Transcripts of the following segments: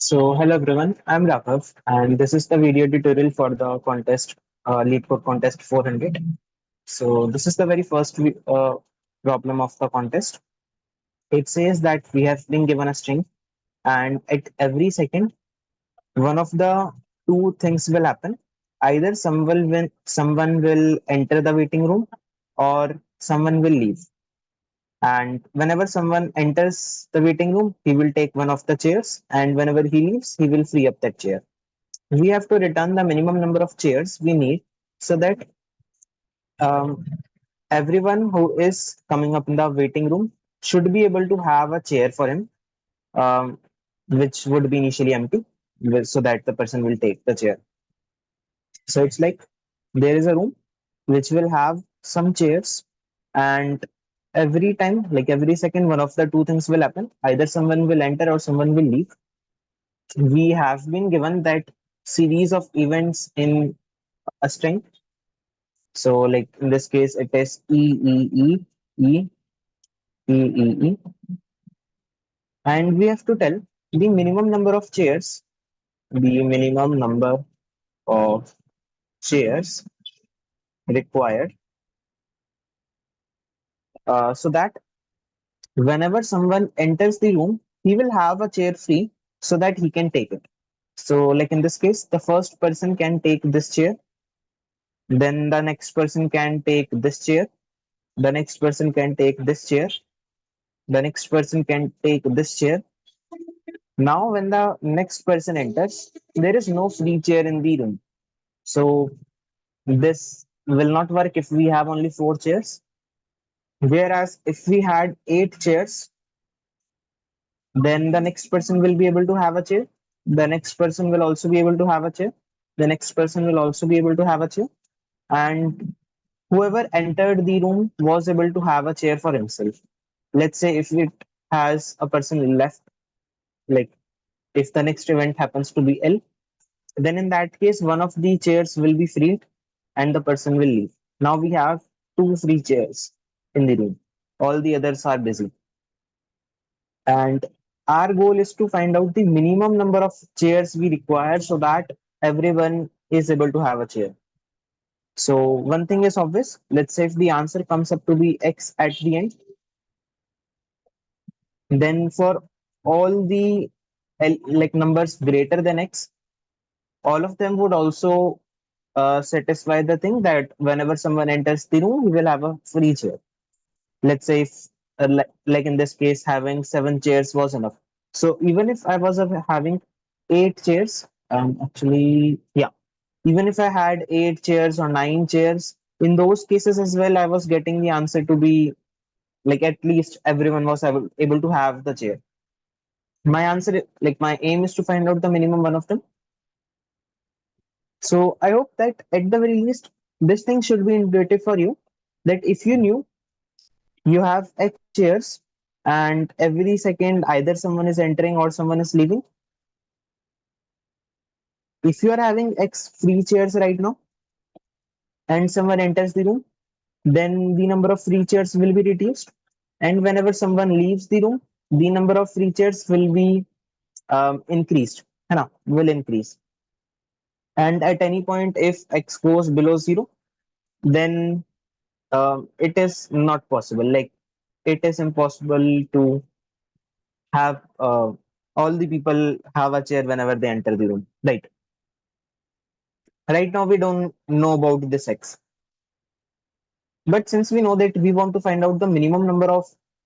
Hello everyone, I'm Raghav, and this is the video tutorial for the contest, Leetcode Contest 400. This is the very first problem of the contest. It says that we have been given a string, and at every second, one of the two things will happen. Either someone will enter the waiting room, or someone will leave. And whenever someone enters the waiting room, he will take one of the chairs, and whenever he leaves, he will free up that chair. We have to return the minimum number of chairs we need so that um, everyone who is coming up in the waiting room should be able to have a chair for him, um, which would be initially empty, so that the person will take the chair. So it's like there is a room which will have some chairs, and every time, like every second, one of the two things will happen. Either someone will enter or someone will leave. We have been given that series of events in a string. So like in this case, it is E, E, E, E. And we have to tell the minimum number of chairs, the minimum number of chairs required, so that whenever someone enters the room, he will have a chair free so that he can take it. So like in this case, the first person can take this chair, then the next person can take this chair, the next person can take this chair, the next person can take this chair. Now, when the next person enters, there is no free chair in the room. So, this will not work if we have only four chairs. Whereas, if we had eight chairs, then the next person will be able to have a chair. The next person will also be able to have a chair. The next person will also be able to have a chair. And whoever entered the room was able to have a chair for himself. Let's say if it has a person left, like if the next event happens to be L, then in that case, one of the chairs will be freed and the person will leave. Now we have two free chairs in the room. All the others are busy. And our goal is to find out the minimum number of chairs we require so that everyone is able to have a chair. So one thing is obvious. Let's say if the answer comes up to be X at the end, then for all the like numbers greater than X, all of them would also satisfy the thing that whenever someone enters the room, we will have a free chair. Let's say if, like in this case, having seven chairs was enough. So even if I was having eight chairs, yeah, even if I had eight chairs or nine chairs, in those cases as well, I was getting the answer to be like at least everyone was able to have the chair. My answer, like my aim is to find out the minimum one of them. So I hope that at the very least, this thing should be intuitive for you. That if you knew you have X chairs and every second either someone is entering or someone is leaving, if you are having X free chairs right now and someone enters the room, then the number of free chairs will be reduced. And whenever someone leaves the room, the number of free chairs will be increased. है ना? Will increase. And at any point, if X goes below zero, then it is not possible. Like it is impossible to have all the people have a chair whenever they enter the room. Right now, we don't know about this X. But since we know that we want to find out the minimum number of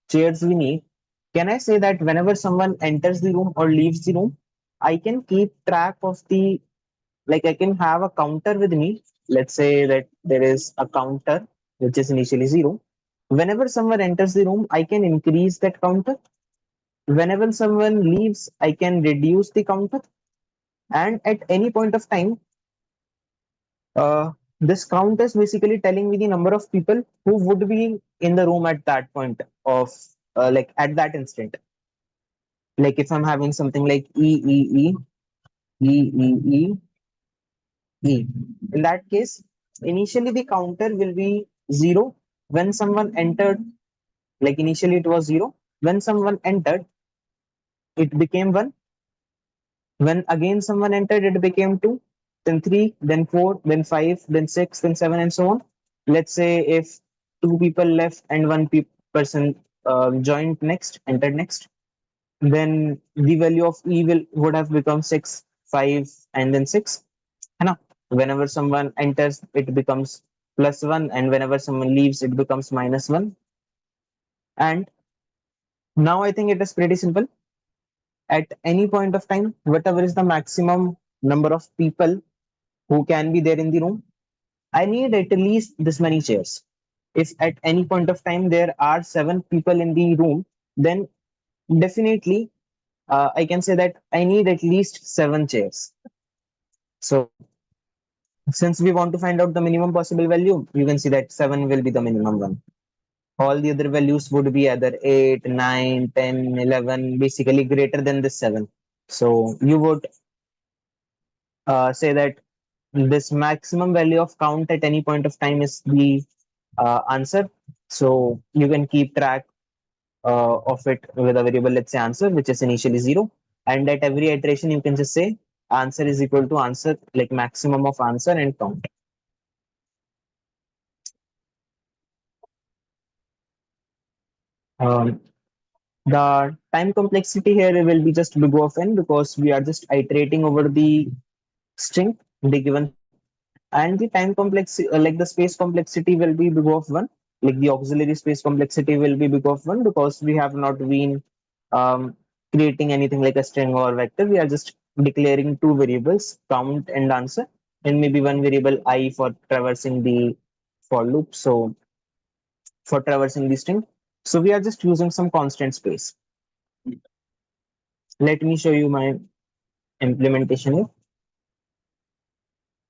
chairs we need, can I say that whenever someone enters the room or leaves the room, I can keep track of the, like I can have a counter with me. Let's say that there is a counter which is initially zero. Whenever someone enters the room, I can increase that counter. Whenever someone leaves, I can reduce the counter. And at any point of time, this count is basically telling me the number of people who would be in the room at that point of like at that instant. Like if I'm having something like E, E. In that case, initially the counter will be zero when someone entered. Like initially it was zero. When someone entered, it became one. When again someone entered, it became 2, then 3, then 4, then 5, then 6, then 7, and so on. Let's say if two people left and person joined next, entered next, then the value of E would have become 6, 5, and then 6. है ना? Whenever someone enters, it becomes +1, and whenever someone leaves, it becomes -1. And now I think it is pretty simple. At any point of time, whatever is the maximum number of people who can be there in the room, I need at least this many chairs. If at any point of time there are 7 people in the room, then definitely I can say that I need at least 7 chairs. So since we want to find out the minimum possible value, you can see that 7 will be the minimum one. All the other values would be either 8, 9, 10, 11, basically greater than this 7. So you would say that this maximum value of count at any point of time is the answer. So you can keep track of it with a variable, let's say answer, which is initially 0. And at every iteration, you can just say answer is equal to answer, like maximum of answer and count. Um, the time complexity here will be just big of n because we are just iterating over the string, the given string, and the time complexity, like the space complexity, will be big of 1. Like the auxiliary space complexity will be big of 1 because we have not been um, creating anything like a string or vector. We are just declaring two variables, count and answer, and maybe one variable I for traversing the for loop. So for traversing the string, so we are just using some constant space. Let me show you my implementation here.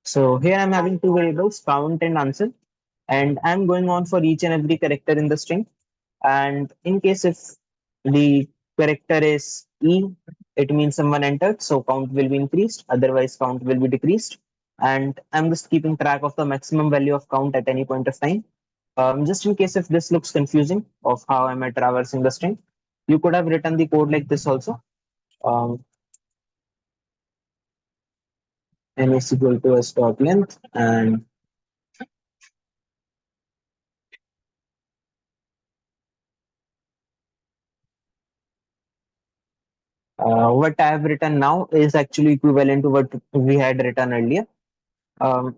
So here I'm having two variables, count and answer, and I'm going on for each and every character in the string. And in case if the character is E, it means someone entered, so count will be increased, otherwise count will be decreased. And I'm just keeping track of the maximum value of count at any point of time. Just in case if this looks confusing of how am I traversing the string, you could have written the code like this also. Um, n is equal to s dot length, and what I have written now is actually equivalent to what we had written earlier. Um,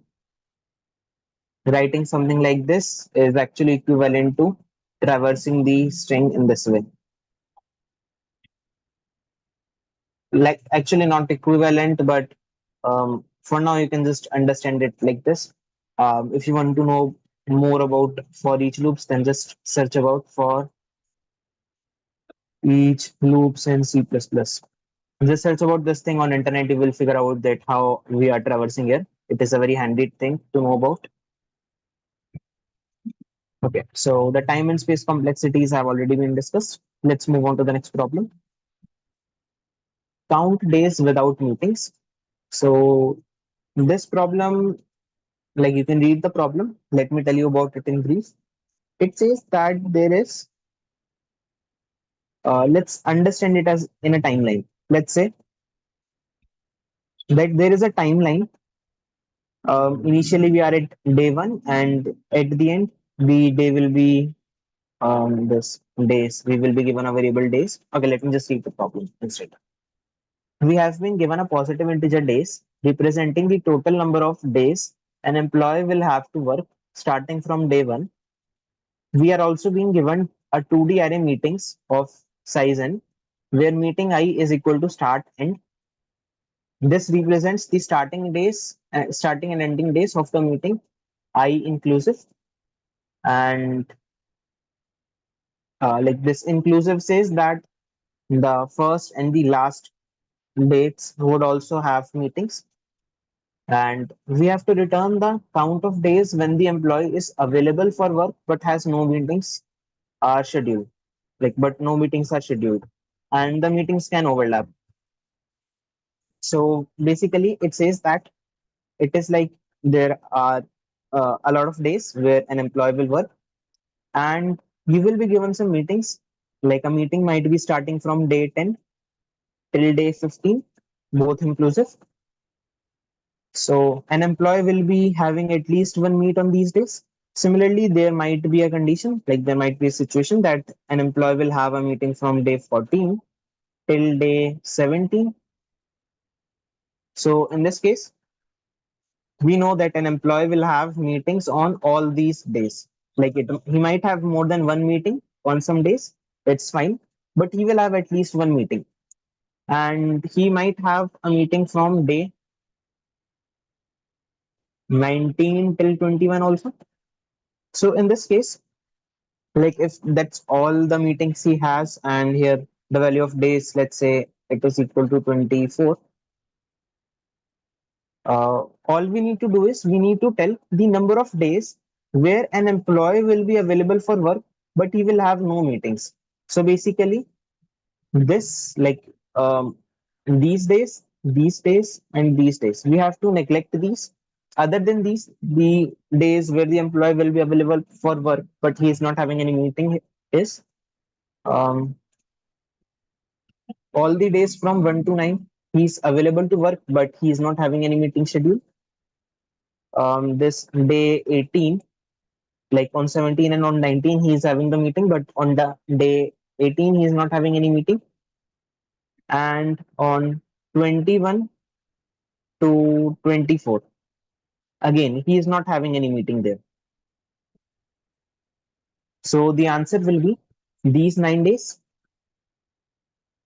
Writing something like this is actually equivalent to traversing the string in this way. Like actually not equivalent, but for now you can just understand it like this. If you want to know more about for each loops, then just search about for each loops in C++. Just search about this thing on internet, you will figure out that how we are traversing here. It is a very handy thing to know about. Okay, so the time and space complexities have already been discussed. Let's move on to the next problem. Count days without meetings. So this problem, like you can read the problem. Let me tell you about it in brief. It says that there is, let's understand it as in a timeline. Let's say that there is a timeline. Initially, we are at day 1, and at the end, the day will be this days. We will be given a variable days. Okay, let me just read the problem instead. We have been given a positive integer days representing the total number of days an employee will have to work starting from day 1. We are also being given a 2D array meetings of size n, where meeting I is equal to start and this represents the starting and ending days of the meeting I inclusive. And like this inclusive says that the first and the last dates would also have meetings, and we have to return the count of days when the employee is available for work but has no meetings are scheduled, like but no meetings are scheduled, and the meetings can overlap. So basically it says that it is like there are a lot of days where an employee will work, and you will be given some meetings. Like a meeting might be starting from day 10 till day 15, both inclusive. So an employee will be having at least one meet on these days. Similarly, there might be a condition, like there might be a situation that an employee will have a meeting from day 14 till day 17. So in this case, we know that an employee will have meetings on all these days. He might have more than one meeting on some days. It's fine, but he will have at least one meeting, and he might have a meeting from day 19 till 21 also. So in this case, like if that's all the meetings he has, and here the value of days, let's say it is equal to 24. All we need to do is we need to tell the number of days where an employee will be available for work, but he will have no meetings. So basically, this these days, and these days, we have to neglect these. Other than these, the days where the employee will be available for work, but he is not having any meeting is um, all the days from 1 to 9. He's available to work, but he is not having any meeting schedule. This day 18, like on 17 and on 19 he is having the meeting, but on the day 18 he is not having any meeting, and on 21 to 24 again he is not having any meeting there. So the answer will be these 9 days,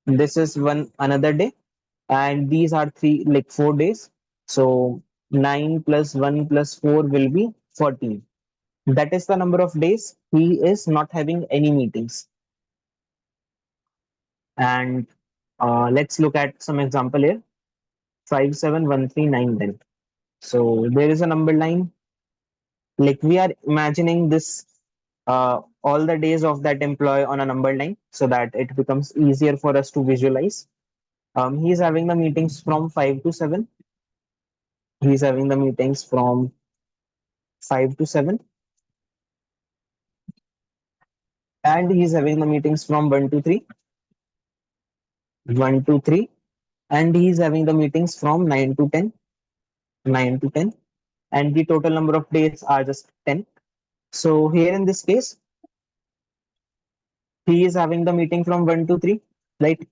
this is one another day, and these are 4 days. So 9 plus 1 plus 4 will be 14. That is the number of days he is not having any meetings. And let's look at some example here. 5, 7, 1, 3, 9, 10. So there is a number line. Like we are imagining this all the days of that employee on a number line so that it becomes easier for us to visualize. He is having the meetings from 5 to 7. He is having the meetings from 5 to 7. And he is having the meetings from 1 to 3. 1 to 3. And he is having the meetings from 9 to 10. 9 to 10. And the total number of days are just 10. So here in this case, he is having the meeting from 1 to 3. Right?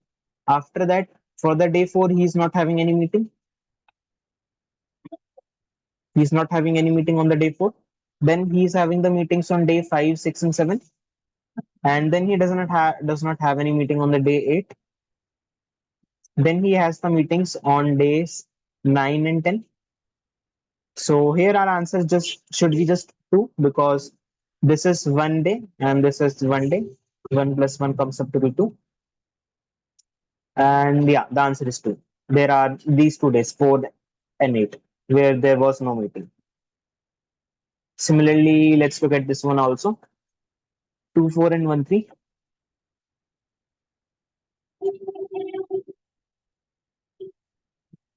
After that, for the day 4, he is not having any meeting. He is not having any meeting on the day 4. Then he is having the meetings on day 5, 6, and 7. And then he does not have any meeting on the day 8. Then he has the meetings on days 9 and 10. So here our answers just should be just 2, because this is one day and this is one day. 1 plus 1 comes up to be 2. And yeah, the answer is 2. There are these 2 days, 4 and 8, where there was no meeting. Similarly, let's look at this one also. 2, 4, and 1, 3.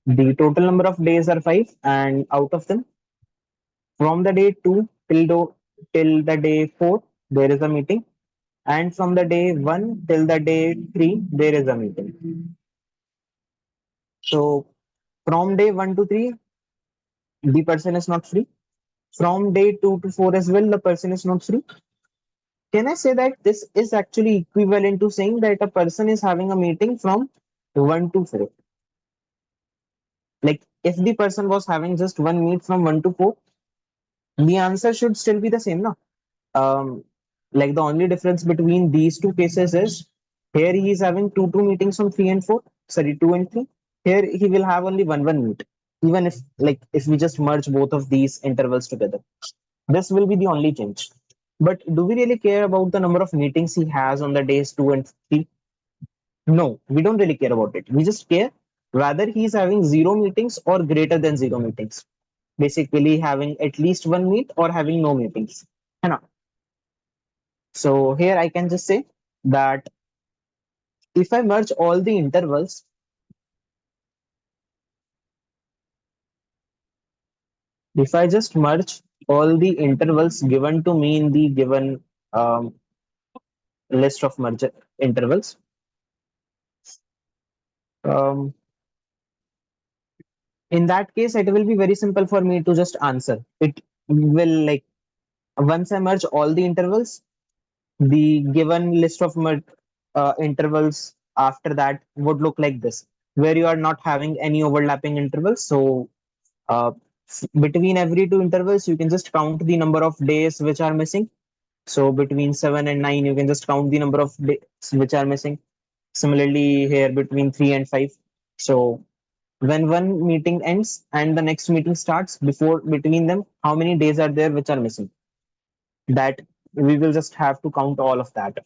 The total number of days are 5, and out of them, from the day 2 till the day 4, there is a meeting. And from the day 1 till the day 3, there is a meeting. So from day 1 to 3, the person is not free. From day 2 to 4 as well, the person is not free. Can I say that this is actually equivalent to saying that a person is having a meeting from 1 to 4? Like if the person was having just one meet from 1 to 4, the answer should still be the same, no? Um, like the only difference between these two cases is here he is having two meetings on 3 and 4, sorry, 2 and 3. Here he will have only one meet, even if we just merge both of these intervals together. This will be the only change. But do we really care about the number of meetings he has on the days 2 and 3? No, we don't really care about it. We just care whether he's having zero meetings or greater than zero meetings. Basically, having at least one meet or having no meetings. है ना? So here I can just say that if I merge all the intervals, if I just merge all the intervals given to me in the given list of merge intervals, um, In that case, it will be very simple for me to just answer. It will like once I merge all the intervals, the given list of intervals after that would look like this, where you are not having any overlapping intervals. So uh, between every two intervals, you can just count the number of days which are missing. So between 7 and 9, you can just count the number of days which are missing. Similarly, here between 3 and 5. So when one meeting ends and the next meeting starts, before between them, how many days are there which are missing? That we will just have to count all of that.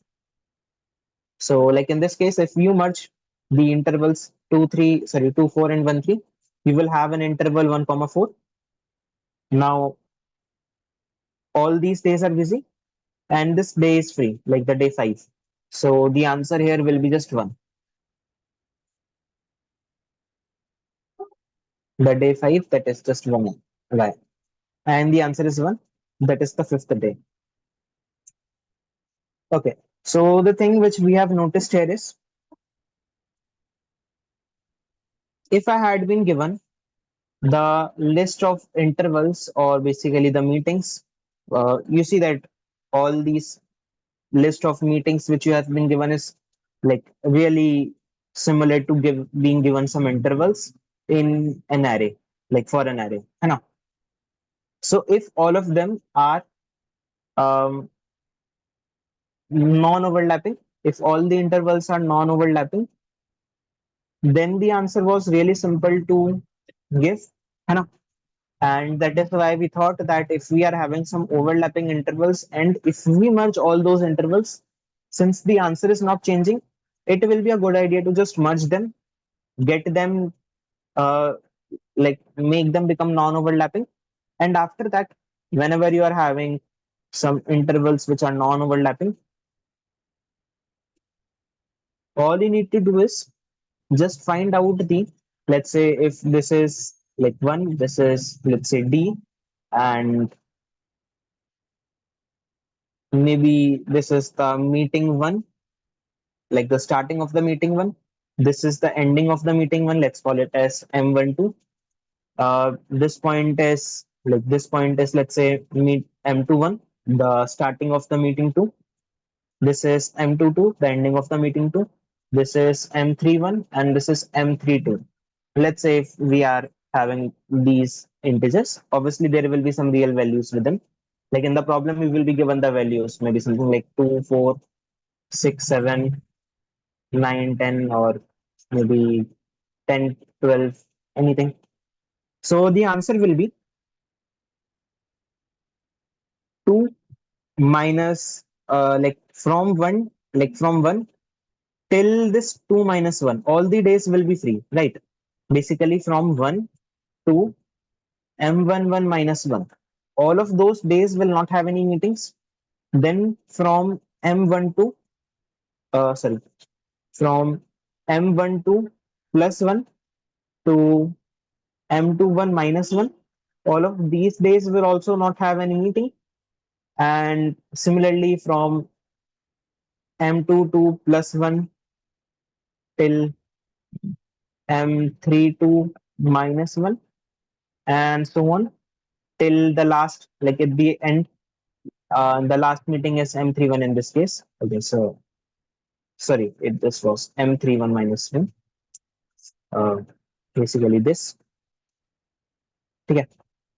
So like in this case, if you merge the intervals 2, 4 and 1, 3, you will have an interval 1, comma 4. Now all these days are busy and this day is free, like the day 5. So the answer here will be just 1. The day 5, that is just 1. Right. And the answer is 1. That is the fifth day. Okay. So the thing which we have noticed here is, if I had been given the list of intervals or basically the meetings, you see that all these list of meetings which you have been given is like really similar to being given some intervals in an array, like for an array. है ना? So if all of them are um, non-overlapping, if all the intervals are non-overlapping, then the answer was really simple to give. है ना? And that is why we thought that if we are having some overlapping intervals and if we merge all those intervals, since the answer is not changing, it will be a good idea to just merge them, get them uh, like make them become non-overlapping. And after that, whenever you are having some intervals which are non-overlapping, all you need to do is just find out the, let's say if this is like 1, this is let's say D, and maybe this is the meeting 1, like the starting of the meeting 1. This is the ending of the meeting 1. Let's call it as M12. This point is like this point is, let's say, meet M21, the starting of the meeting 2. This is M22, the ending of the meeting 2. This is M31 and this is M32. Let's say if we are having these integers, obviously there will be some real values with them. Like in the problem, we will be given the values, maybe something like 2, 4, 6, 7, 9, 10, or maybe 10, 12, anything. So the answer will be 2 minus like from 1, like from 1 till this 2 minus 1. All the days will be free, right? Basically from 1 to M11 minus 1. All of those days will not have any meetings. Then from M12, sorry, from M12 plus 1 to M21 minus 1, all of these days will also not have any meeting. And similarly from M22 plus 1 till M32 minus 1, and so on till the last, like at the end, the last meeting is M31 in this case. Okay, so sorry, this was M31 minus 1. Uh, Basically this. Okay.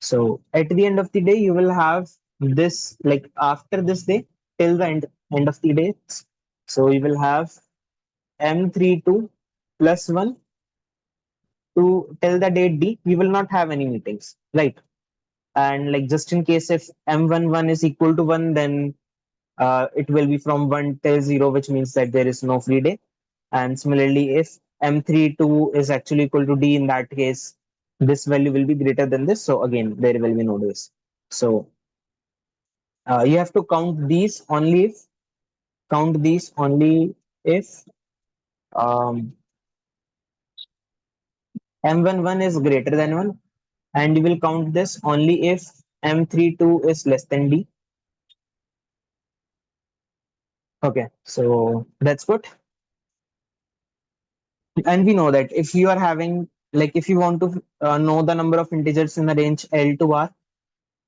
So at the end of the day, you will have this, like after this day till the end of the day. So you will have M32 plus 1 to till the date D. We will not have any meetings, right? And like just in case if M11 is equal to 1, then it will be from 1 till 0, which means that there is no free day. And similarly, if M32 is actually equal to D, in that case, this value will be greater than this. So again, there will be no days. So you have to count these only if M11 is greater than 1, and you will count this only if M32 is less than D. Okay, so that's good. And we know that if you are having like if you want to know the number of integers in the range L to R,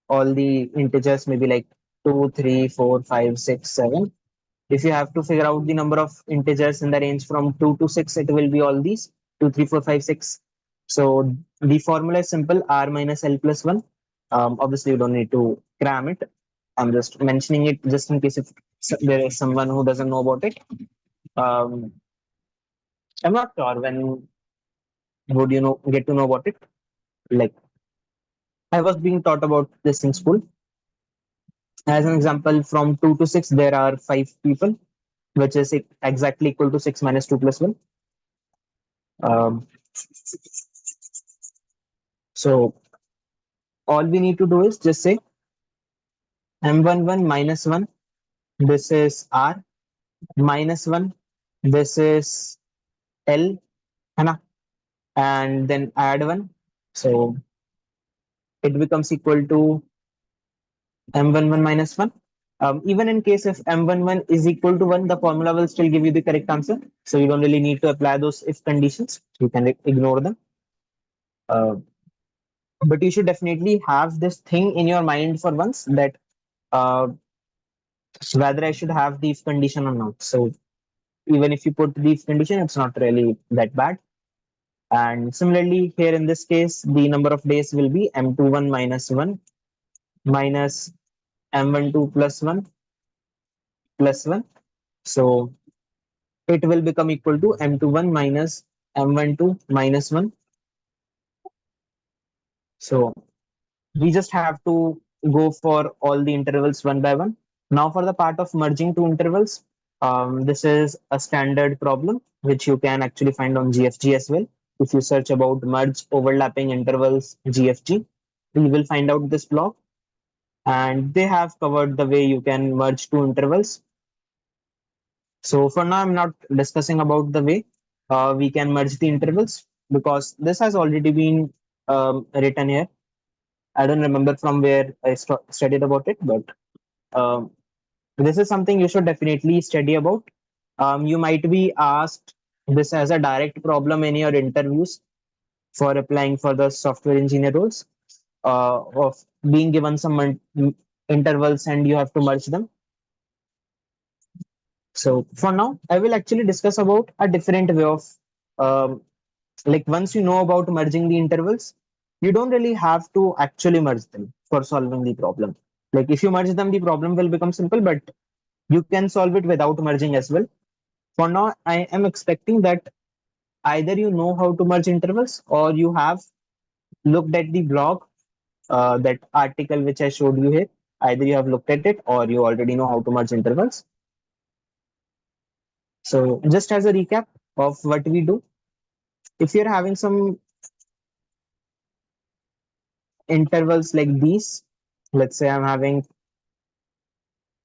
all the integers maybe like 2, 3, 4, 5, 6, 7. If you have to figure out the number of integers in the range from 2 to 6, it will be all these 2, 3, 4, 5, 6. So the formula is simple, R minus L plus 1. Obviously, you don't need to cram it. I'm just mentioning it just in case if there is someone who doesn't know about it. Um, I'm not sure when would you know get to know about it. Like I was being taught about this in school. As an example, from 2 to 6, there are 5 people, which is exactly equal to 6 minus 2 plus 1. Um, so all we need to do is just say M11 minus 1, this is R, minus 1, this is L, है ना? And then add 1. So it becomes equal to M11 minus 1. Even in case if M11 is equal to 1, the formula will still give you the correct answer. So you don't really need to apply those if conditions. You can ignore them. Uh, but you should definitely have this thing in your mind for once that uh, whether I should have the if condition or not. So even if you put the if condition, it's not really that bad. And similarly, here in this case, the number of days will be M21 minus 1 minus M12 plus 1 plus 1. So it will become equal to M21 minus M12 minus 1. So we just have to go for all the intervals one by one. Now for the part of merging two intervals, this is a standard problem which you can actually find on GFG as well. If you search about merge overlapping intervals GFG, you will find out this block, and they have covered the way you can merge two intervals. So for now, I'm not discussing about the way we can merge the intervals because this has already been written here. I don't remember from where I studied about it, but um, this is something you should definitely study about. You might be asked this as a direct problem in your interviews for applying for the software engineer roles, of being given some intervals and you have to merge them. So for now, I will actually discuss about a different way of um, like once you know about merging the intervals, you don't really have to actually merge them for solving the problem. Like if you merge them, the problem will become simple, but you can solve it without merging as well. For now, I am expecting that either you know how to merge intervals or you have looked at the blog, that article which I showed you here. Either you have looked at it or you already know how to merge intervals. So just as a recap of what we do, if you're having some intervals like these, let's say I'm having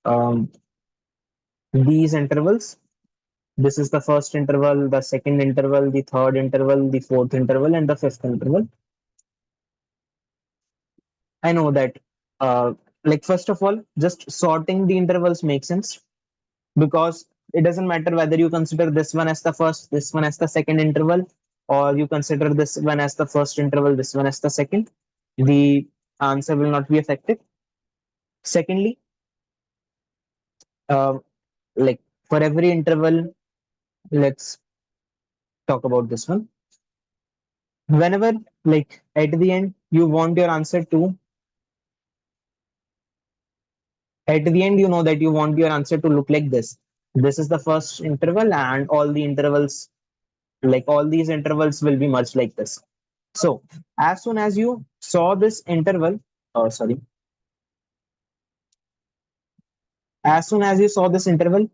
um, these intervals. This is the first interval, the second interval, the third interval, the fourth interval, and the fifth interval. I know that, like, first of all, just sorting the intervals makes sense because it doesn't matter whether you consider this one as the first, this one as the second interval, or you consider this one as the first interval, this one as the second. The answer will not be affected. Secondly, uh, like for every interval, let's talk about this one. Whenever, like, at the end, you want your answer to, at the end, you know that you want your answer to look like this. This is the first interval, and all the intervals, like all these intervals, will be merged like this. So, as soon as you saw this interval, oh, sorry, as soon as you saw this interval,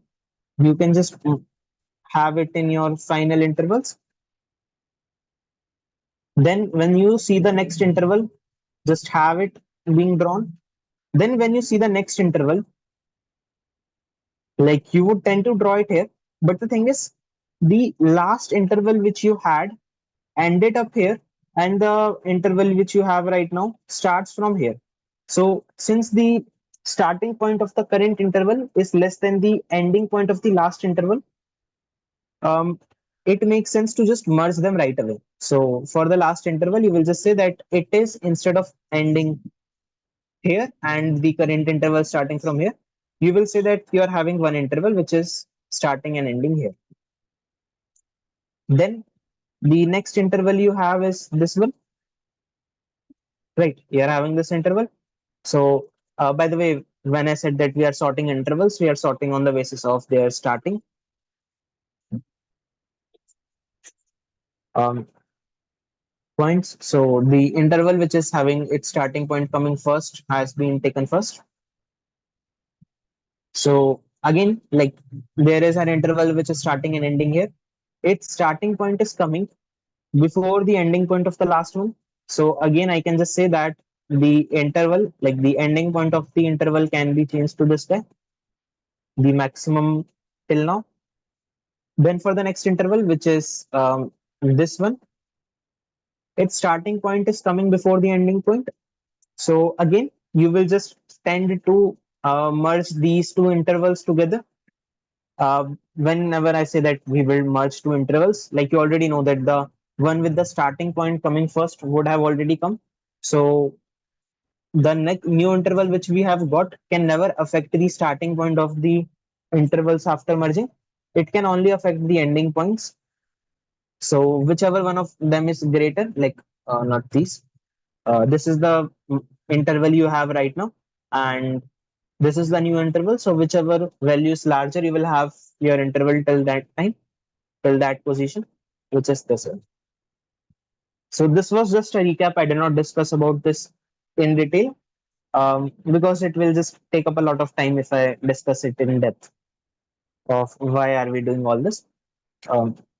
you can just have it in your final intervals. Then, when you see the next interval, just have it being drawn. Then, when you see the next interval, like you would tend to draw it here, but the thing is, the last interval which you had ended up here, and the interval which you have right now starts from here. So since the starting point of the current interval is less than the ending point of the last interval, um, it makes sense to just merge them right away. So for the last interval, you will just say that it is, instead of ending here and the current interval starting from here, you will say that you are having one interval which is starting and ending here. Then the next interval you have is this one, right? You are having this interval. So by the way, when I said that we are sorting intervals, we are sorting on the basis of their starting um, points. So the interval which is having its starting point coming first has been taken first. So again, like there is an interval which is starting and ending here. Its starting point is coming before the ending point of the last one. So again, I can just say that the interval, like the ending point of the interval, can be changed to this guy, the maximum till now. Then for the next interval, which is this one, its starting point is coming before the ending point. So again, you will just tend to merge these two intervals together. Whenever I say that we will merge two intervals, like you already know that the one with the starting point coming first would have already come. So the next new interval which we have got can never affect the starting point of the intervals after merging. It can only affect the ending points. So whichever one of them is greater, like not these. This is the interval you have right now, and this is the new interval. So whichever value is larger, you will have your interval till that time, till that position, which is this one. So this was just a recap. I did not discuss about this in detail because it will just take up a lot of time if I discuss it in depth of why are we doing all this.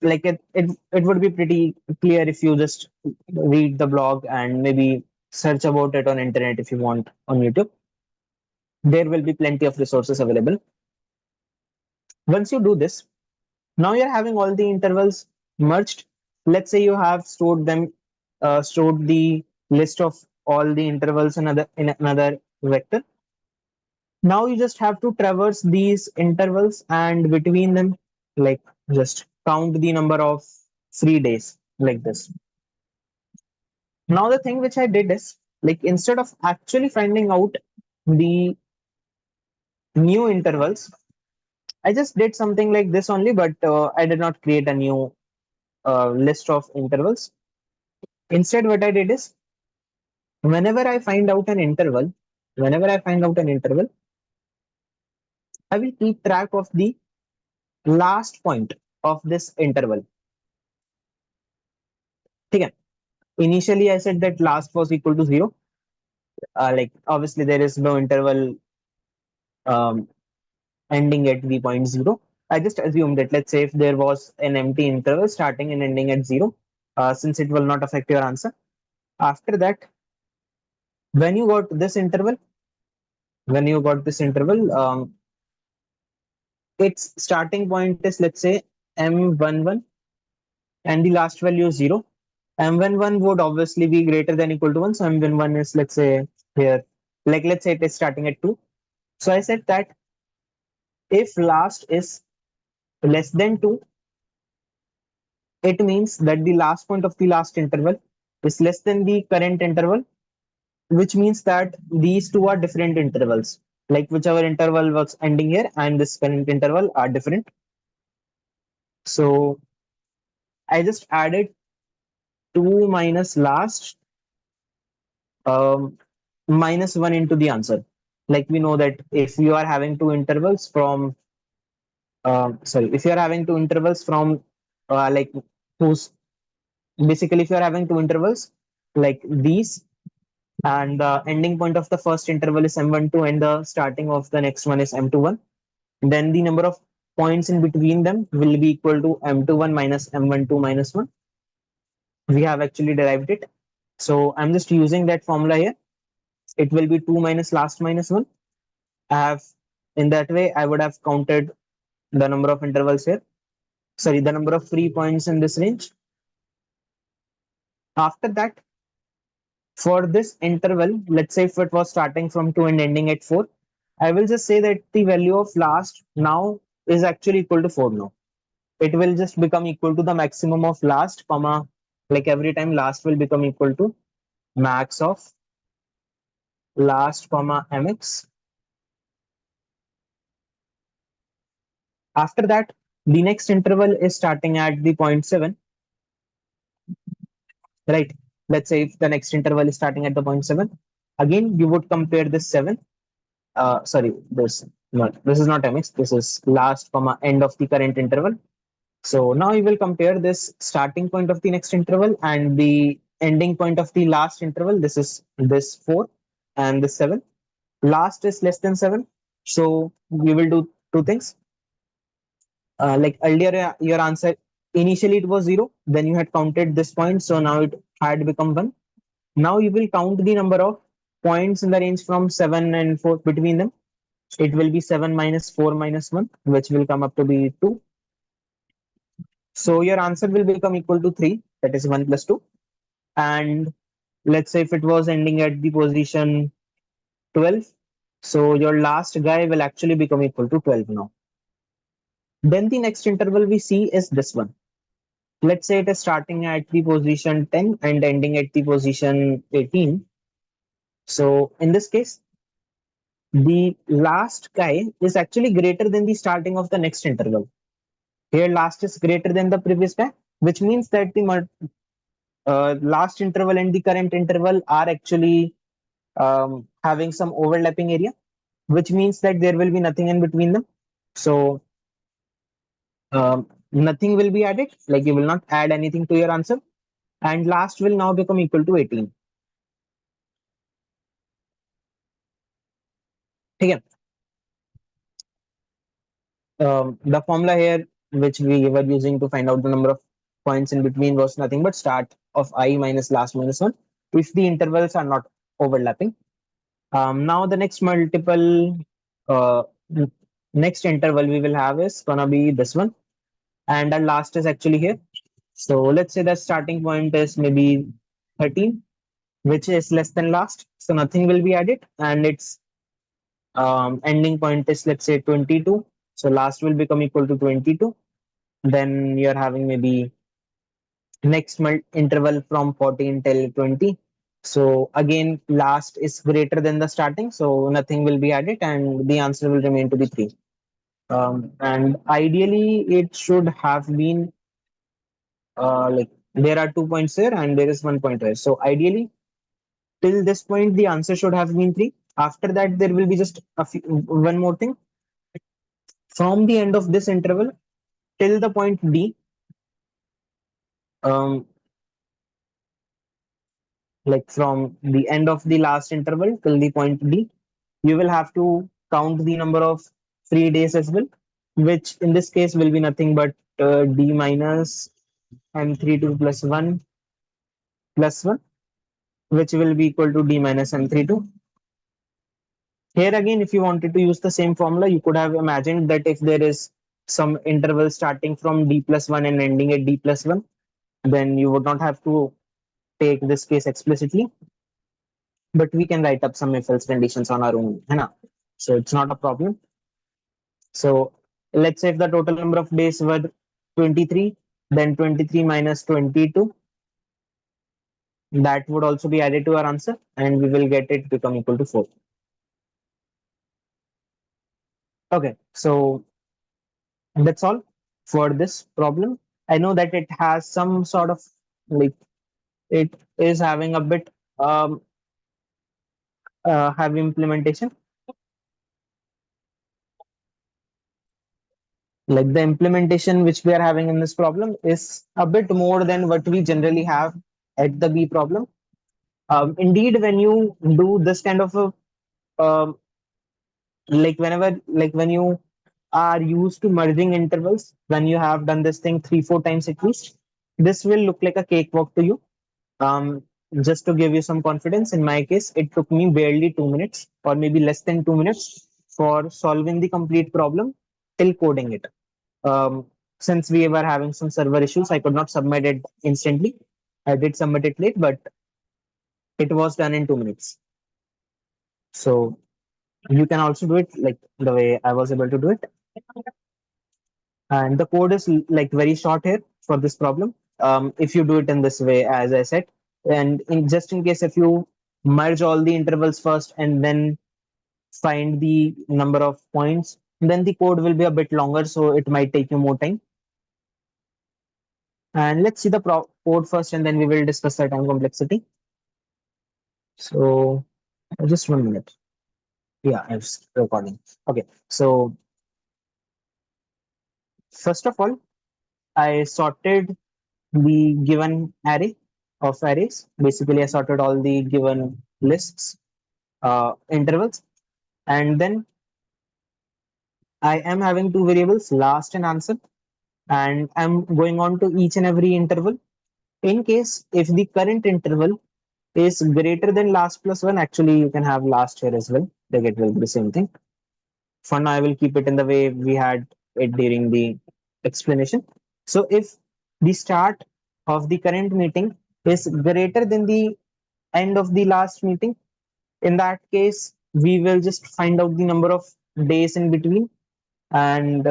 Like it would be pretty clear if you just read the blog and maybe search about it on internet if you want on YouTube. There will be plenty of resources available. Once you do this, now you're having all the intervals merged. Let's say you have stored them, stored the list of all the intervals in another vector. Now you just have to traverse these intervals and between them, like just count the number of free days like this. Now the thing which I did is, like, instead of actually finding out the new intervals, I just did something like this only, but I did not create a new list of intervals. Instead, what I did is, whenever I find out an interval, whenever I find out an interval, I will keep track of the last point of this interval. Okay. Initially, I said that last was equal to zero. Like obviously, there is no interval um, ending at the point zero. I just assumed that, let's say if there was an empty interval starting and ending at zero, since it will not affect your answer. After that, when you got this interval, when you got this interval, its starting point is, let's say, m11 and the last value is 0. M11 would obviously be greater than equal to 1. So M11 is, let's say, here. Like, let's say it is starting at 2. So I said that if last is less than 2, it means that the last point of the last interval is less than the current interval, which means that these two are different intervals. Like whichever interval was ending here and this current interval are different. So I just added 2 minus last um, minus 1 into the answer. Like we know that if you are having two intervals from, if you are having two intervals from, like whose, basically if you are having two intervals like these, and the ending point of the first interval is m12 and the starting of the next one is m21, then the number of points in between them will be equal to m21 minus m12 minus 1. We have actually derived it. So I'm just using that formula here. It will be 2 minus last minus 1. I have, in that way, I would have counted the number of intervals here. Sorry, the number of free points in this range. After that, for this interval, let's say if it was starting from 2 and ending at 4, I will just say that the value of last now is actually equal to 4 now. it will just become equal to the maximum of last comma, like every time last will become equal to max of last comma mx. After that, the next interval is starting at the point 7, right? Let's say if the next interval is starting at the point 7, again you would compare this 7. Sorry, this is not mx. This is last comma end of the current interval. So now you will compare this starting point of the next interval and the ending point of the last interval. This is this 4 and this 7. Last is less than 7. So we will do two things. Like earlier, your answer initially it was 0. Then you had counted this point. So now it had become 1. Now you will count the number of points in the range from 7 and 4 between them. It will be 7 minus 4 minus 1, which will come up to be 2. So your answer will become equal to 3, that is 1 plus 2. And let's say if it was ending at the position 12, so your last guy will actually become equal to 12 now. Then the next interval we see is this one. Let's say it is starting at the position 10 and ending at the position 18. So in this case, the last guy is actually greater than the starting of the next interval. Here last is greater than the previous guy, which means that the last interval and the current interval are actually having some overlapping area, which means that there will be nothing in between them. So nothing will be added, like you will not add anything to your answer. And last will now become equal to 18. Okay. The formula here, which we were using to find out the number of points in between, was nothing but start of I minus last minus 1 if the intervals are not overlapping. Now the next multiple, uh, next interval we will have is gonna be this one, and our last is actually here. So let's say the starting point is maybe 13, which is less than last, so nothing will be added, and its ending point is, let's say, 22. So last will become equal to 22. Then you're having maybe next interval from 14 till 20. So again, last is greater than the starting, so nothing will be added, and the answer will remain to be 3. And ideally, it should have been like there are 2 points here and there is 1 point here. So ideally, till this point, the answer should have been 3. After that, there will be just one more thing. From the end of this interval till the point D, um, like from the end of the last interval till the point D, you will have to count the number of free days as well, which in this case will be nothing but D minus M32 plus 1 plus 1, which will be equal to D minus M32. Here again, if you wanted to use the same formula, you could have imagined that if there is some interval starting from D plus 1 and ending at D plus 1, then you would not have to take this case explicitly, but we can write up some if else conditions on our own. है ना? So it's not a problem. So let's say if the total number of days were 23, then 23 minus 22, that would also be added to our answer, and we will get it become equal to 4. Okay, so that's all for this problem. I know that it has some sort of like it is having a bit heavy implementation. Like the implementation which we are having in this problem is a bit more than what we generally have at the B problem. Indeed, when you do this kind of a like whenever like when you are used to merging intervals, when you have done this thing 3-4 times at least, this will look like a cakewalk to you. Um, just to give you some confidence, in my case, it took me barely 2 minutes or maybe less than 2 minutes for solving the complete problem till coding it. Um, since we were having some server issues, I could not submit it instantly. I did submit it late, but it was done in 2 minutes. So you can also do it like the way I was able to do it. And the code is like very short here for this problem. If you do it in this way, as I said, and just in case if you merge all the intervals first and then find the number of points, then the code will be a bit longer, so it might take you more time. And let's see the code first, and then we will discuss the time complexity. So just 1 minute. Yeah, I'm just recording. Okay, so first of all, I sorted the given array of arrays. Basically, I sorted all the given lists, intervals, and then I am having two variables, last and answer, and I'm going on to each and every interval. In case if the current interval is greater than last plus one, actually you can have last here as well. Like it will be the same thing. For now, I will keep it in the way we had it during the explanation. So if the start of the current meeting is greater than the end of the last meeting, in that case, we will just find out the number of days in between. And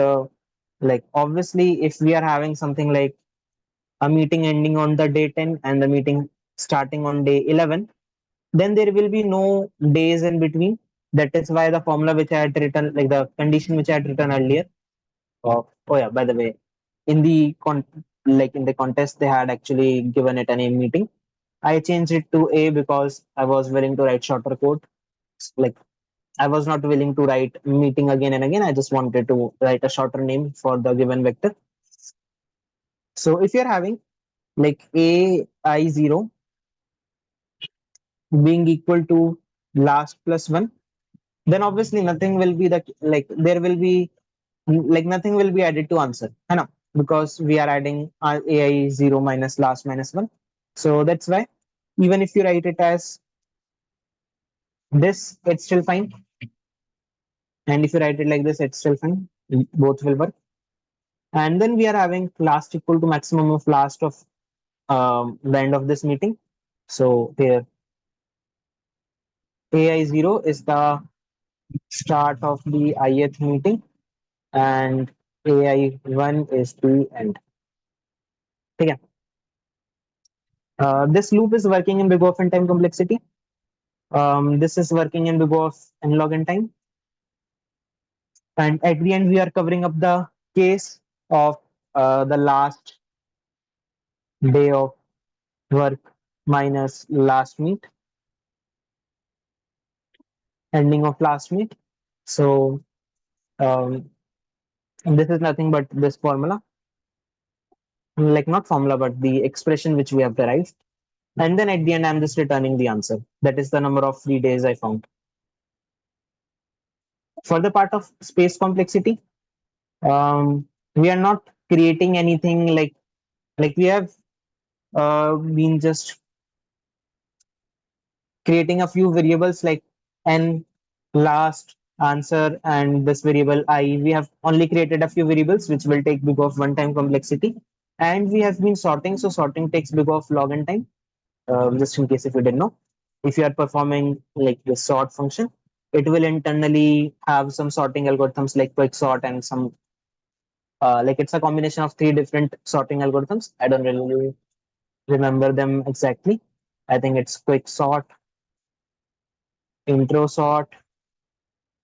like obviously, if we are having something like a meeting ending on the day 10 and the meeting starting on day 11, then there will be no days in between. That is why the formula which I had written, like the condition which I had written earlier. Oh yeah, by the way, in the like in the contest, they had actually given it a name meeting. I changed it to A because I was willing to write shorter code. Like I was not willing to write meeting again and again. I just wanted to write a shorter name for the given vector. So if you're having like AI0 being equal to last plus one, then obviously nothing will be the like there will be like nothing will be added to answer. I know because we are adding AI0 minus last minus one. So that's why even if you write it as this, it's still fine. And if you write it like this, it's still fine. Both will work. And then we are having last equal to maximum of last of the end of this meeting. So here AI0 is the start of the ith meeting and AI1 is the end. Okay. This loop is working in big O of n time complexity. This is working in big O of n log n time. And at the end, we are covering up the case of the last day of work minus last meet, ending of last meet. So this is nothing but this formula, like not formula, but the expression which we have derived. And then at the end, I'm just returning the answer. That is the number of free days I found. For the part of space complexity, we are not creating anything like we have been just creating a few variables like n, last, answer, and this variable I. We have only created a few variables which will take big of one time complexity. And we have been sorting. So sorting takes big of log n time. Just in case if you didn't know, if you are performing like the sort function, it will internally have some sorting algorithms like quick sort and some like it's a combination of three different sorting algorithms. I don't really remember them exactly. I think it's quick sort, intro sort,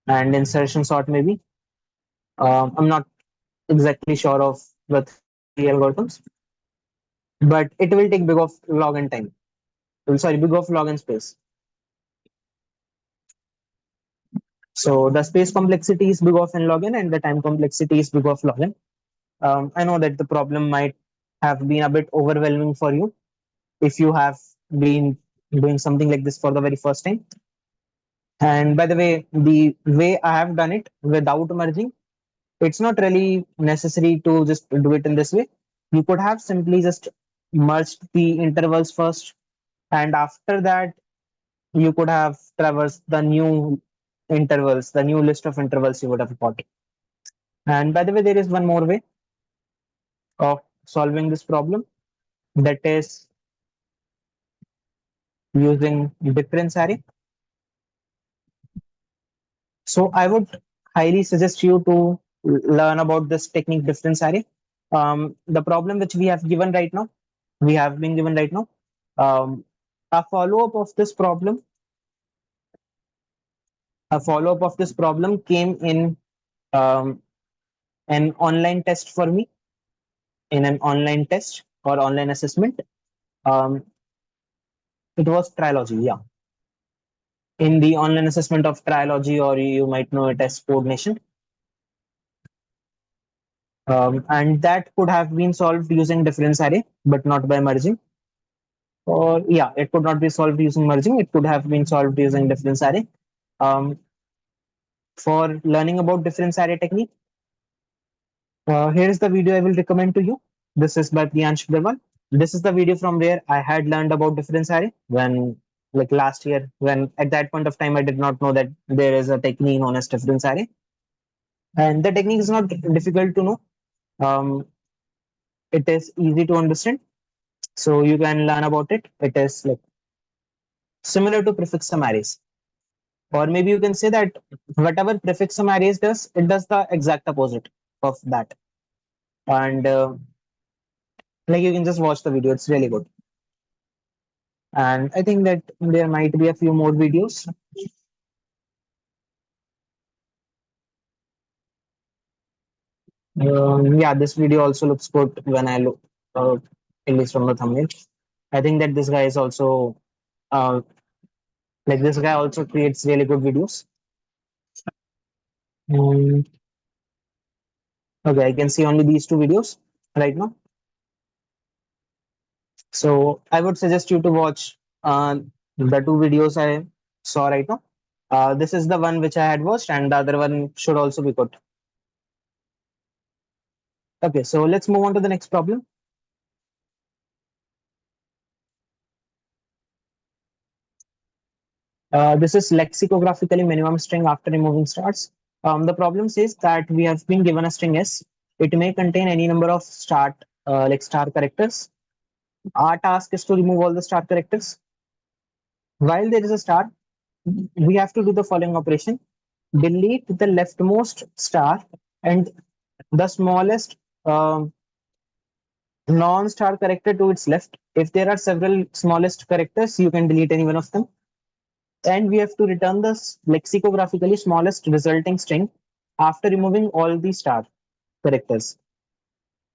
and insertion sort maybe. I'm not exactly sure of the three algorithms, but it will take big of log n time. Sorry, big of log n space. So the space complexity is big of n log n and the time complexity is big of log n. I know that the problem might have been a bit overwhelming for you if you have been doing something like this for the very first time. And by the way I have done it without merging, it's not really necessary to just do it in this way. You could have simply just merged the intervals first, and after that, you could have traversed the new intervals, the new list of intervals you would have got. And by the way, there is one more way of solving this problem, that is using difference array. So I would highly suggest you to learn about this technique difference array. The problem which we have given right now, we have been given right now. Um, a follow up of this problem, a follow up of this problem came in um, an online test for me, in an online test or online assessment. Um, it was trilogy, yeah. In the online assessment of trilogy, or you might know it as Code Nation. And that could have been solved using difference array, but not by merging. Or yeah, it could not be solved using merging. It could have been solved using difference array. Um, for learning about difference array technique, here is the video I will recommend to you. This is by Priyansh Agarwal. This is the video from where I had learned about difference array when, like last year, when at that point of time I did not know that there is a technique known as difference array, and the technique is not difficult to know. Um, it is easy to understand, so you can learn about it. It is like similar to prefix sum arrays, or maybe you can say that whatever prefix sum arrays does, it does the exact opposite of that. And like you can just watch the video; it's really good. And I think that there might be a few more videos. Yeah, this video also looks good when I look, at least from the thumbnail. I think that this guy is also uh, like this guy also creates really good videos. Mm, okay, I can see only these two videos right now. So I would suggest you to watch the two videos I saw right now. This is the one which I had watched, and the other one should also be good. Okay, so let's move on to the next problem. This is lexicographically minimum string after removing stars. The problem says that we have been given a string S. It may contain any number of like star characters. Our task is to remove all the star characters. While there is a star, we have to do the following operation: delete the leftmost star and the smallest non-star character to its left. If there are several smallest characters, you can delete any one of them. And we have to return the lexicographically smallest resulting string after removing all the star characters.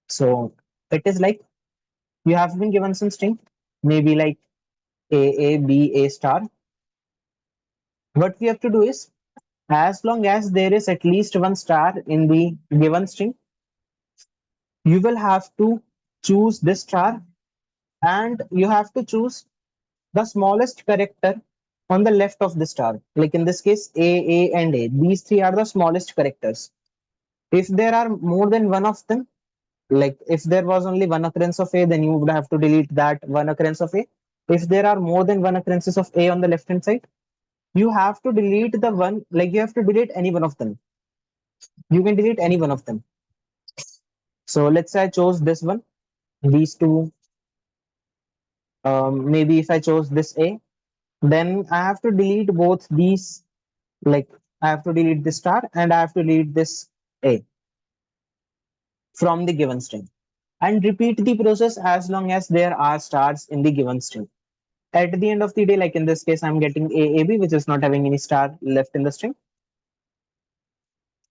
So it is like you have been given some string, maybe like A, B, A star. What we have to do is, as long as there is at least one star in the given string, you will have to choose this star, and you have to choose the smallest character on the left of the star. Like in this case, and A. These three are the smallest characters. If there are more than one of them, like if there was only one occurrence of A, then you would have to delete that one occurrence of A. If there are more than one occurrences of A on the left hand side, you have to delete the one, like you have to delete any one of them. You can delete any one of them. So let's say I chose this one, these two. Maybe if I chose this A, then I have to delete both these. Like I have to delete this star and I have to delete this A from the given string, and repeat the process as long as there are stars in the given string. At the end of the day, like in this case, I'm getting AAB, which is not having any star left in the string.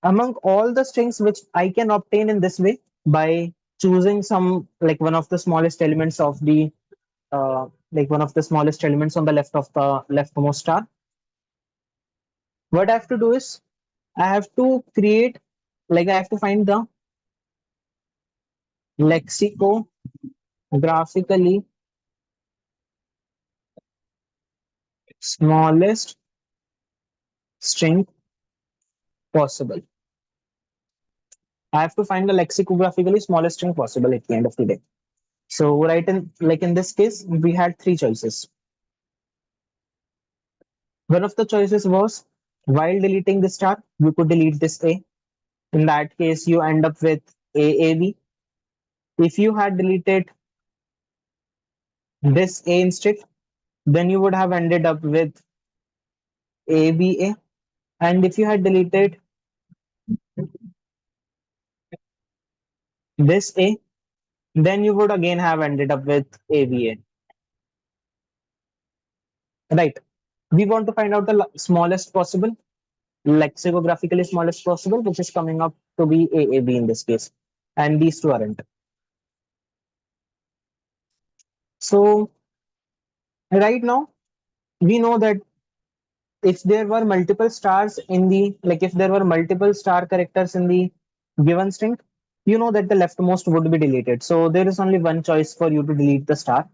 Among all the strings which I can obtain in this way by choosing some, like one of the smallest elements of the like one of the smallest elements on the left of the leftmost star, what I have to do is I have to create, like I have to find the lexicographically smallest string possible. I have to find the lexicographically smallest string possible at the end of the day. So right in, like in this case, we had three choices. One of the choices was, while deleting the star, you could delete this A. In that case, you end up with AAB. If you had deleted this A instead, then you would have ended up with ABA. And if you had deleted this A, then you would again have ended up with ABA, right? We want to find out the smallest possible, lexicographically smallest possible, which is coming up to be AAB in this case. And these two aren't. So right now, we know that if there were multiple stars in the, like if there were multiple star characters in the given string, you know that the leftmost would be deleted. So there is only one choice for you to delete the star,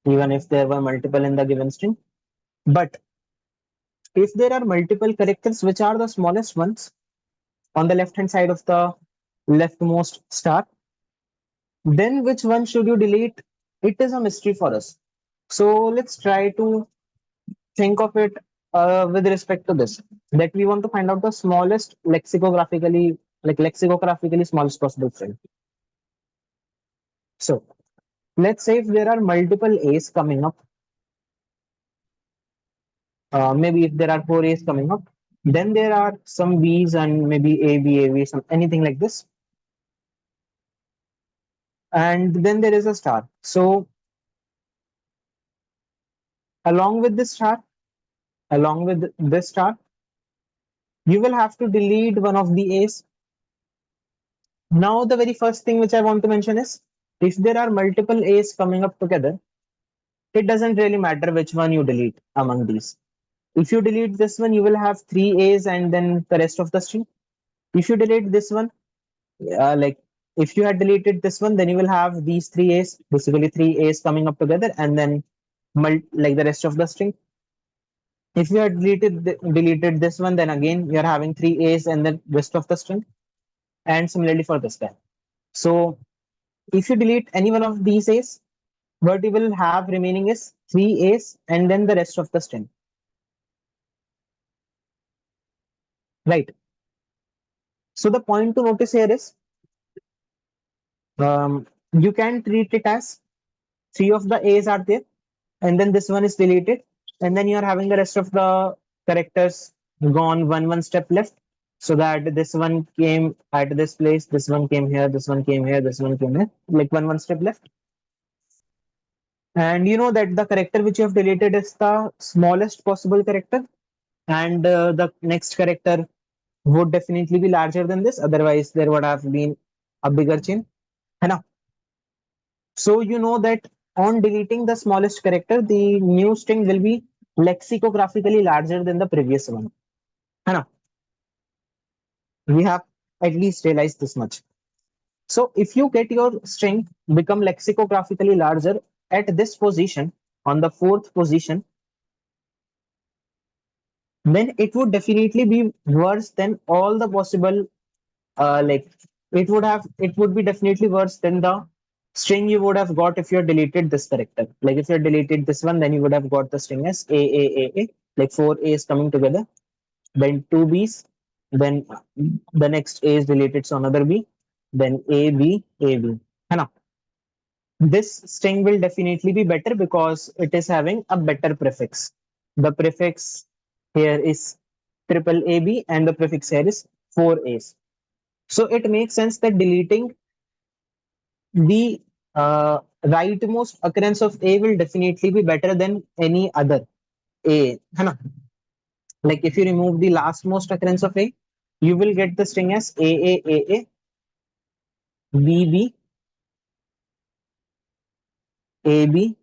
even if there were multiple in the given string. But if there are multiple characters which are the smallest ones on the left hand side of the leftmost star, then which one should you delete? It is a mystery for us. So let's try to think of it with respect to this, that we want to find out the smallest lexicographically smallest possible string. So let's say if there are multiple A's coming up, maybe if there are four A's coming up, then there are some B's and maybe A, some anything like this. And then there is a star. So along with this star, along with this star, you will have to delete one of the A's. Now, the very first thing which I want to mention is if there are multiple A's coming up together, it doesn't really matter which one you delete among these. If you delete this one, you will have three A's and then the rest of the string. If you delete this one, like if you had deleted this one, then you will have these three A's, basically three A's coming up together and then like the rest of the string. If you had deleted this one, then again you're having three A's and the rest of the string. And similarly for this guy. So if you delete any one of these A's, what you will have remaining is three A's and then the rest of the string. Right. So the point to notice here is you can treat it as three of the A's are there and then this one is deleted and then you're having the rest of the characters gone one step left, so that this one came at this place, this one came here, this one came here, this one came here, like one step left. And you know that the character which you have deleted is the smallest possible character, and the next character would definitely be larger than this, otherwise there would have been a bigger chain, है ना? So you know that on deleting the smallest character, the new string will be lexicographically larger than the previous one, है ना? We have at least realized this much. So if you get your string become lexicographically larger at this position, on the fourth position, then it would definitely be worse than all the possible, like it would be definitely worse than the string you would have got if you had deleted this character. Like if you had deleted this one, then you would have got the string as A, like four A's coming together, then two B's, then the next A is related to another B, then A B. है ना? This string will definitely be better because it is having a better prefix. The prefix here is triple AB and the prefix here is four A's. So it makes sense that deleting the rightmost occurrence of A will definitely be better than any other A. है ना? Like if you remove the lastmost occurrence of A, you will get the string as A, B, AB,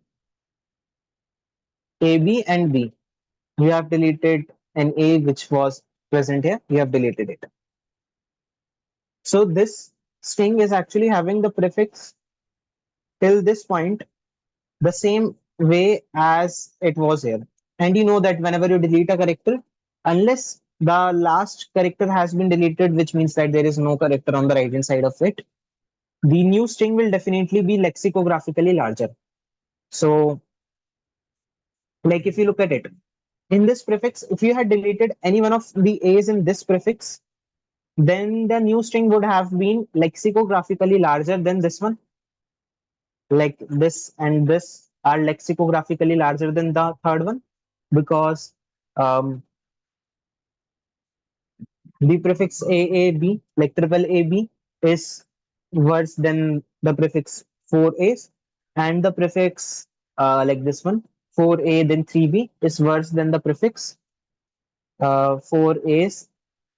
AB, and B. You have deleted an A which was present here. You have deleted it. So this string is actually having the prefix till this point the same way as it was here. And you know that whenever you delete a character, unless the last character has been deleted, which means that there is no character on the right hand side of it, the new string will definitely be lexicographically larger. So, like if you look at it, in this prefix, if you had deleted any one of the A's in this prefix, then the new string would have been lexicographically larger than this one. Like this and this are lexicographically larger than the third one because the prefix AAB, like triple AB, is worse than the prefix 4a, and the prefix like this one 4a then 3b is worse than the prefix 4a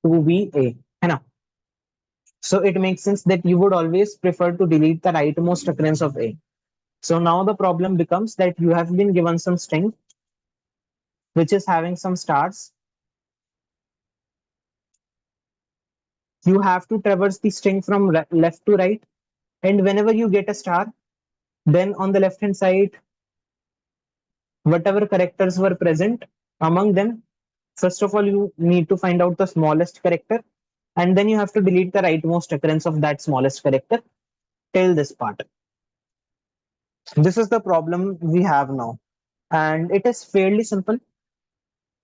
2ba. है ना? So it makes sense that you would always prefer to delete the rightmost occurrence of a. So now the problem becomes that you have been given some string which is having some stars. You have to traverse the string from left to right, and whenever you get a star, then on the left hand side, whatever characters were present among them, first of all, you need to find out the smallest character, and then you have to delete the rightmost occurrence of that smallest character till this part. This is the problem we have now, and it is fairly simple.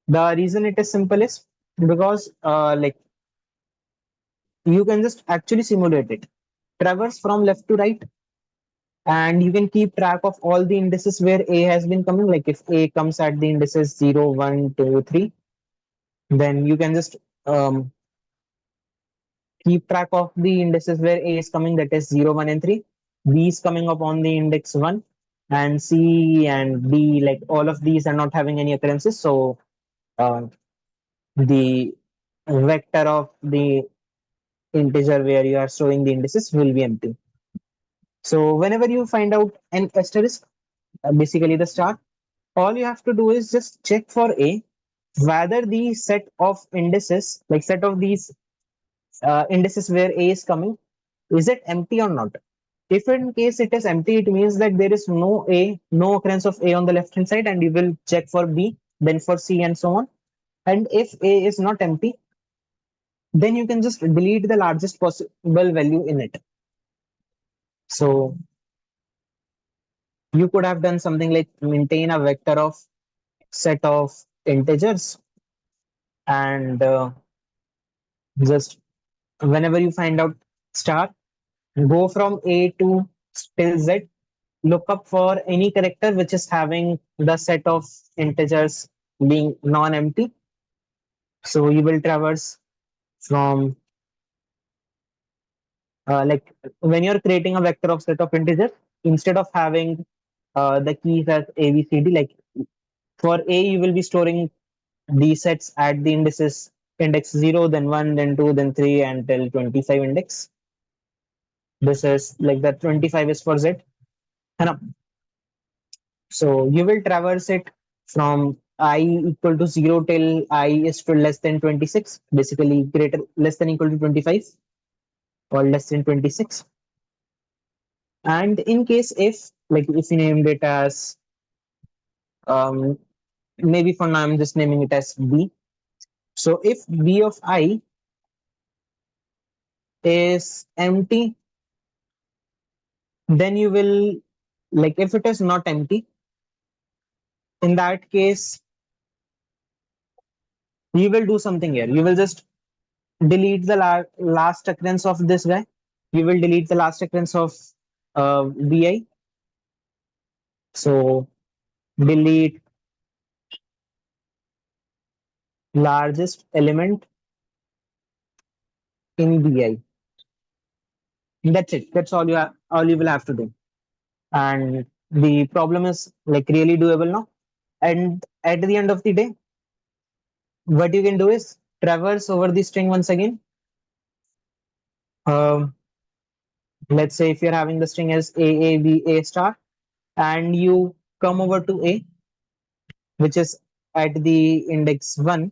The reason it is simple is because like you can just actually simulate it. Traverse from left to right, and you can keep track of all the indices where a has been coming. Like if a comes at the indices 0, 1, 2, 3, then you can just keep track of the indices where a is coming, that is 0, 1, and 3. B is coming up on the index 1, and C and D, like all of these are not having any occurrences. So uh, the vector of the integer where you are showing the indices will be empty. So whenever you find out an asterisk, basically the star, all you have to do is just check for a whether the set of indices, like set of these indices where a is coming, is it empty or not. If in case it is empty, it means that there is no occurrence of a on the left hand side, and you will check for b, then for c, and so on. And if a is not empty, then you can just delete the largest possible value in it. So you could have done something like maintain a vector of set of integers, and just whenever you find out star, go from a to till z, look up for any character which is having the set of integers being non-empty. So you will traverse from like when you're creating a vector of set of integers, instead of having the keys as a b c d, like for a you will be storing the sets at the indices index 0, then 1, then 2, then 3, until 25 index. This is like the 25 is for z. And so you will traverse it from I equal to 0 till I is to less than 26, basically greater less than equal to 25 or less than 26. And in case if, like if you named it as um, maybe for now I'm just naming it as b. So if b of I is empty, then you will, like if it is not empty, in that case you will do something here. You will just delete the last occurrence of this guy. You will delete the last occurrence of vi. So delete largest element in bi. That's it. That's all you will have to do. And the problem is like really doable now. And at the end of the day, what you can do is traverse over the string once again. Um, let's say if you're having the string as a b a star, and you come over to a, which is at the index 1.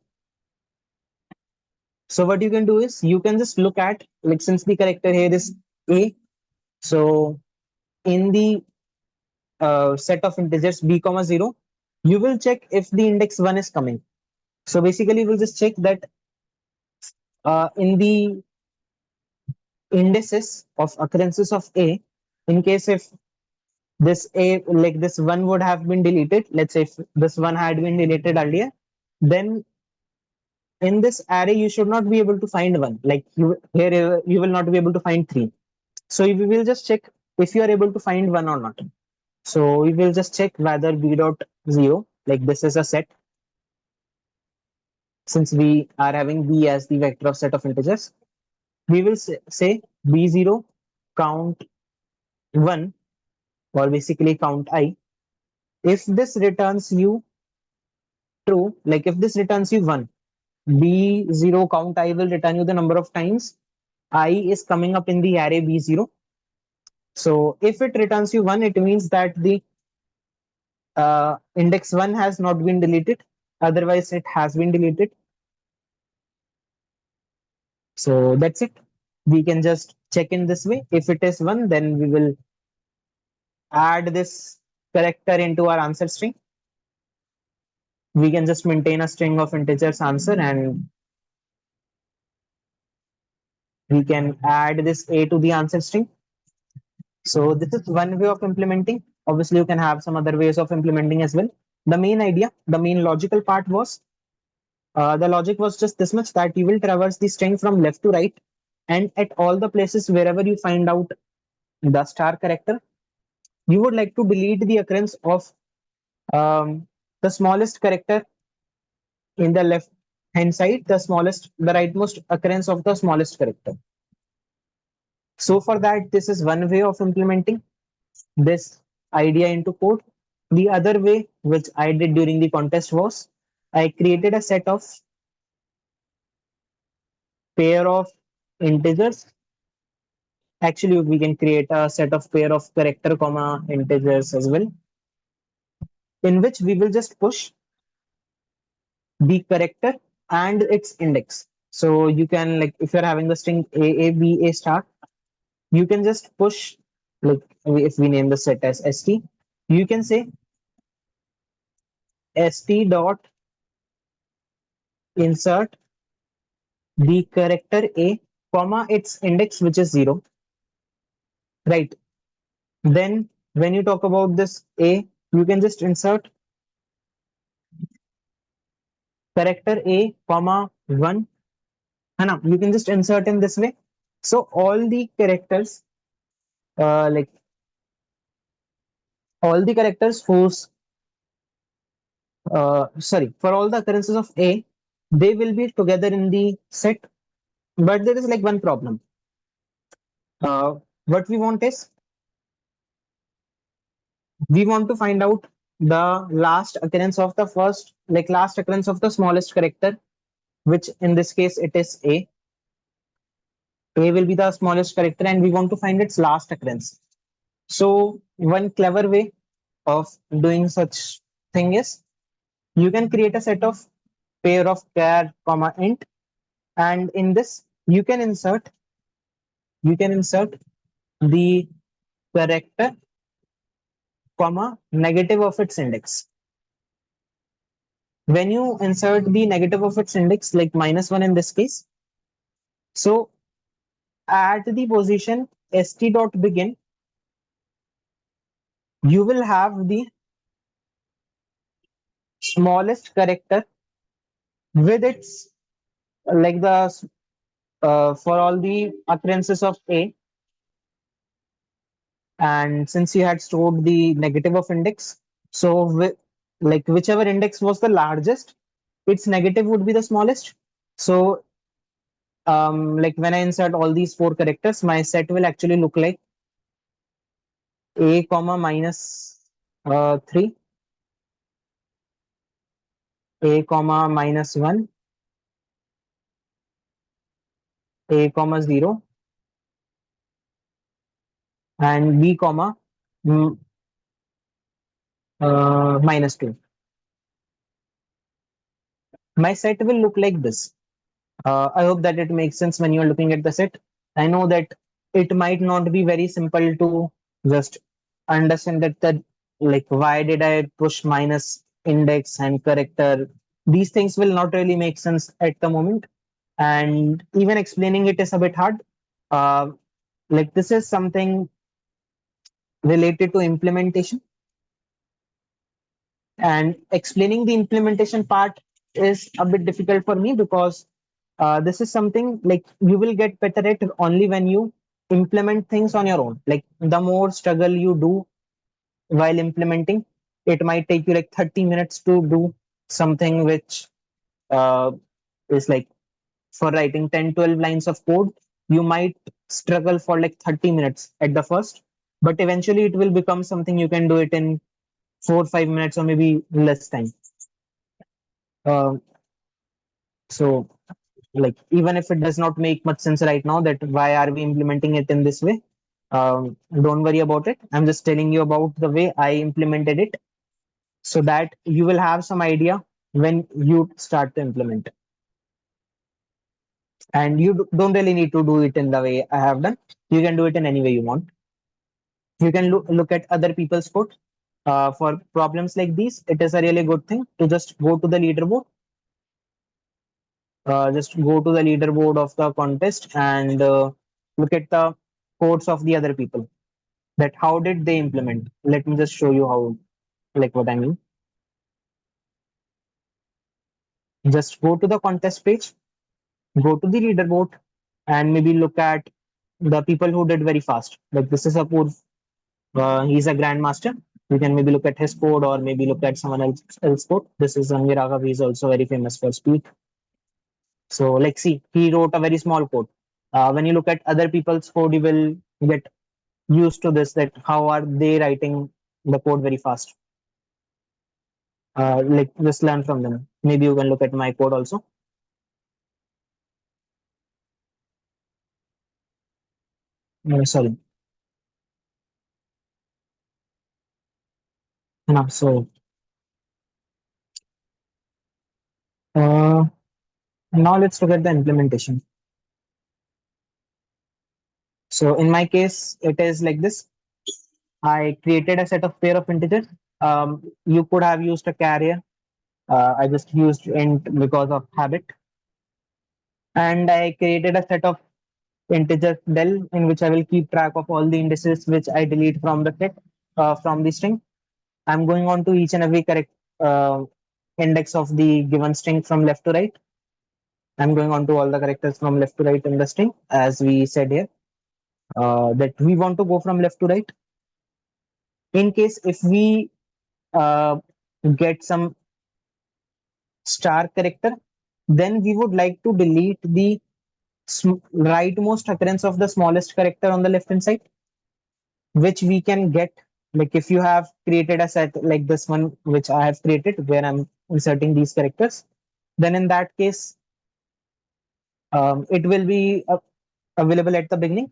So what you can do is you can just look at, like since the character here is a, so in the set of integers b comma 0, you will check if the index 1 is coming. So basically we'll just check that in the indices of occurrences of a, in case if this a, like this one would have been deleted, let's say if this one had been deleted earlier, then in this array you should not be able to find one, like here you will not be able to find three. So we will just check if you are able to find one or not. So we will just check whether b dot 0, like this is a set, since we are having b as the vector of set of integers, we will say b0 count 1, or basically count I. If this returns you true, like if this returns you 1, B0 count I will return you the number of times I is coming up in the array B0. So if it returns you 1, it means that the index 1 has not been deleted. Otherwise, it has been deleted. So that's it. We can just check in this way. If it is 1, then we will add this character into our answer string. We can just maintain a string of integers answer, and we can add this a to the answer string. So this is one way of implementing. Obviously, you can have some other ways of implementing as well. The main idea, the main logical part was, the logic was just this much, that you will traverse the string from left to right, and at all the places wherever you find out the star character, you would like to delete the occurrence of the smallest character in the left hand side, the rightmost occurrence of the smallest character. So for that, this is one way of implementing this idea into code. The other way, which I did during the contest, was I created a set of pair of integers. Actually, we can create a set of pair of character comma integers as well, in which we will just push the character and its index. So you can, like, if you're having the string a star, you can just push, like, if we name the set as st, you can say st dot insert the character a comma its index, which is 0, right? Then when you talk about this a, you can just insert character a comma 1, and you can just insert in this way. So all the characters, like all the characters whose sorry, for all the occurrences of a, they will be together in the set. But there is like one problem. What we want is, we want to find out the last occurrence of the first, like last occurrence of the smallest character, which in this case it is a. A will be the smallest character, and we want to find its last occurrence. So one clever way of doing such thing is, you can create a set of pair of char comma int, and in this you can insert the character comma negative of its index. When you insert the negative of its index, like -1 in this case, so at the position st dot begin, you will have the smallest character with its, like the for all the occurrences of a, and since you had stored the negative of index, so like whichever index was the largest, its negative would be the smallest. So like when I insert all these four characters, my set will actually look like a comma -3, a comma -1, a comma 0, and b comma mm, -2. My set will look like this. I hope that it makes sense when you're looking at the set. I know that it might not be very simple to just understand that like why did I push minus index and character. These things will not really make sense at the moment, and even explaining it is a bit hard. Uh, like this is something related to implementation, and explaining the implementation part is a bit difficult for me, because this is something like you will get better at only when you implement things on your own. Like the more struggle you do while implementing, it might take you like 30 minutes to do something which is like, for writing 10-12 lines of code, you might struggle for like 30 minutes at the first, but eventually it will become something you can do it in 4 or 5 minutes or maybe less time. Uh, so like even if it does not make much sense right now that why are we implementing it in this way, don't worry about it. I'm just telling you about the way I implemented it so that you will have some idea when you start to implement. And you don't really need to do it in the way I have done. You can do it in any way you want. You can look at other people's code. For problems like these, it is a really good thing to just go to the leaderboard. Just go to the leaderboard of the contest and look at the codes of the other people. That how did they implement? Let me just show you how, like what I mean. Just go to the contest page, go to the leaderboard, and maybe look at the people who did very fast. Like this is a code. He's a grandmaster. You can maybe look at his code or maybe look at someone else's code. This is Raghav. He's also very famous for speed. So like see, he wrote a very small code. When you look at other people's code, you will get used to this, that how are they writing the code very fast. Like just learn from them. Maybe you can look at my code also. Sorry. No, so uh, now let's look at the implementation. So in my case, it is like this. I created a set of pair of integers. You could have used a carrier. I just used int because of habit. And I created a set of integers del in which I will keep track of all the indices which I delete from the set, from the string. I'm going on to each and every correct uh, index of the given string from left to right. I'm going on to all the characters from left to right in the string, as we said here, that we want to go from left to right. In case if we uh, get some star character, then we would like to delete the rightmost occurrence of the smallest character on the left hand side, which we can get. Like if you have created a set like this one, which I have created, where I'm inserting these characters, then in that case, it will be available at the beginning.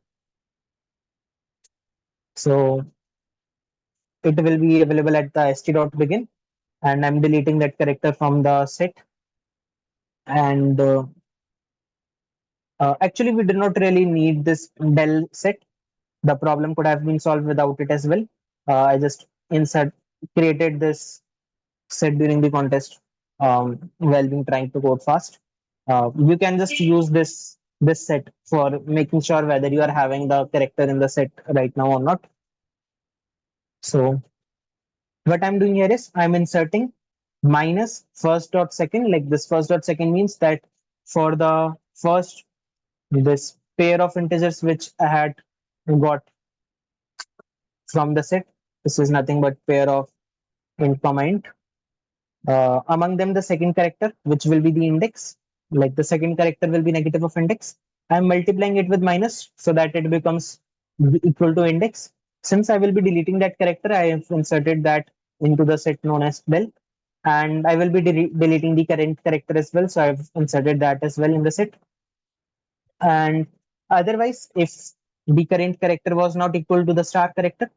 So it will be available at the st.begin, and I'm deleting that character from the set. And actually, we do not really need this del set. The problem could have been solved without it as well. I just insert created this set during the contest while being trying to code fast. You can just use this set for making sure whether you are having the character in the set right now or not. So what I'm doing here is I'm inserting minus first dot second. Like this first dot second means that for the first this pair of integers which I had got from the set, this is nothing but pair of int comma int. Among them, the second character, which will be the index, like the second character will be negative of index. I'm multiplying it with minus so that it becomes equal to index. Since I will be deleting that character, I have inserted that into the set known as del. And I will be deleting the current character as well. So I've inserted that as well in the set. And otherwise, if the current character was not equal to the star character,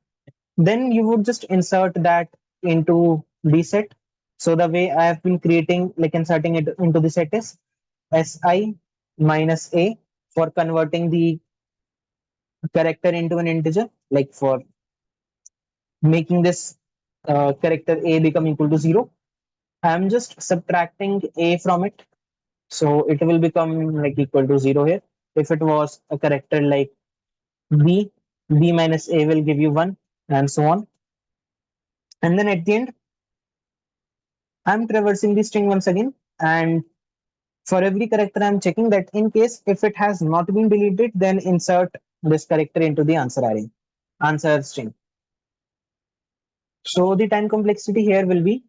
then you would just insert that into the set. So the way I have been creating, like inserting it into the set is si minus a for converting the character into an integer, like for making this character a become equal to 0. I'm just subtracting a from it. So it will become like equal to 0 here. If it was a character like b, b minus a will give you 1 and so on. And then at the end, I'm traversing the string once again. And for every character, I'm checking that in case if it has not been deleted, then insert this character into the answer array, answer string. So the time complexity here will be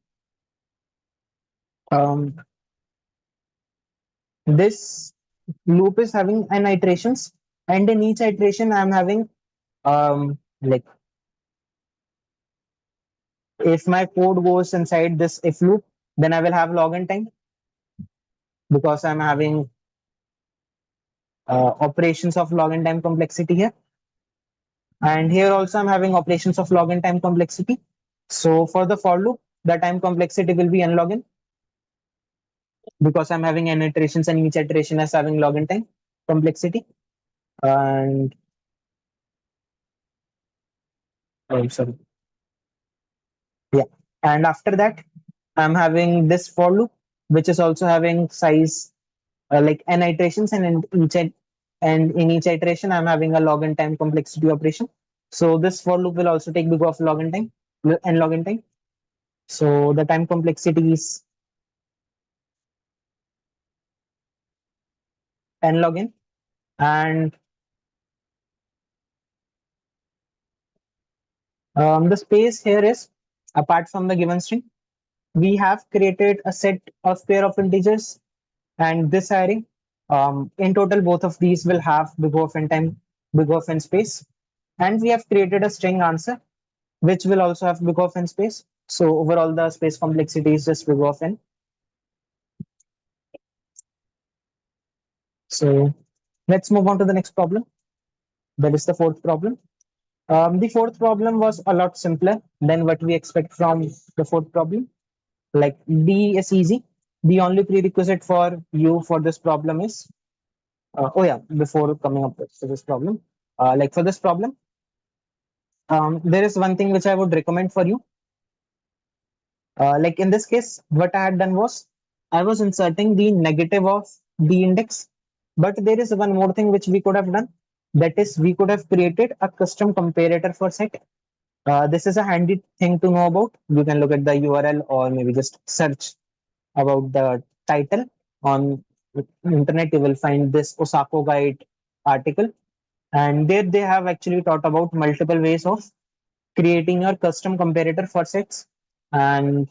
um, this loop is having n iterations. And in each iteration, I'm having like if my code goes inside this if loop, then I will have login time because I'm having operations of login time complexity here. And here also I'm having operations of login time complexity. So for the for loop, the time complexity will be n login because I'm having n iterations and each iteration is having login time complexity. And oh, sorry. Yeah. And after that, I'm having this for loop, which is also having size like n iterations, and in each iteration, I'm having a login time complexity operation. So this for loop will also take big of login time, n login time. So the time complexity is n login, and the space here is apart from the given string, we have created a set of pair of integers and this array. In total, both of these will have big of n time, big of n space, and we have created a string answer which will also have big of n space. So overall, the space complexity is just big of n. So let's move on to the next problem. That is the fourth problem. The fourth problem was a lot simpler than what we expect from the fourth problem. Like D is easy. The only prerequisite for you for this problem is, oh yeah, before coming up with this problem, like for this problem, there is one thing which I would recommend for you. Like in this case, what I had done was I was inserting the negative of the index, but there is one more thing which we could have done. That is, we could have created a custom comparator for set. This is a handy thing to know about. You can look at the URL or maybe just search about the title on internet. You will find this Osako guide article, and there they have actually taught about multiple ways of creating your custom comparator for sets. And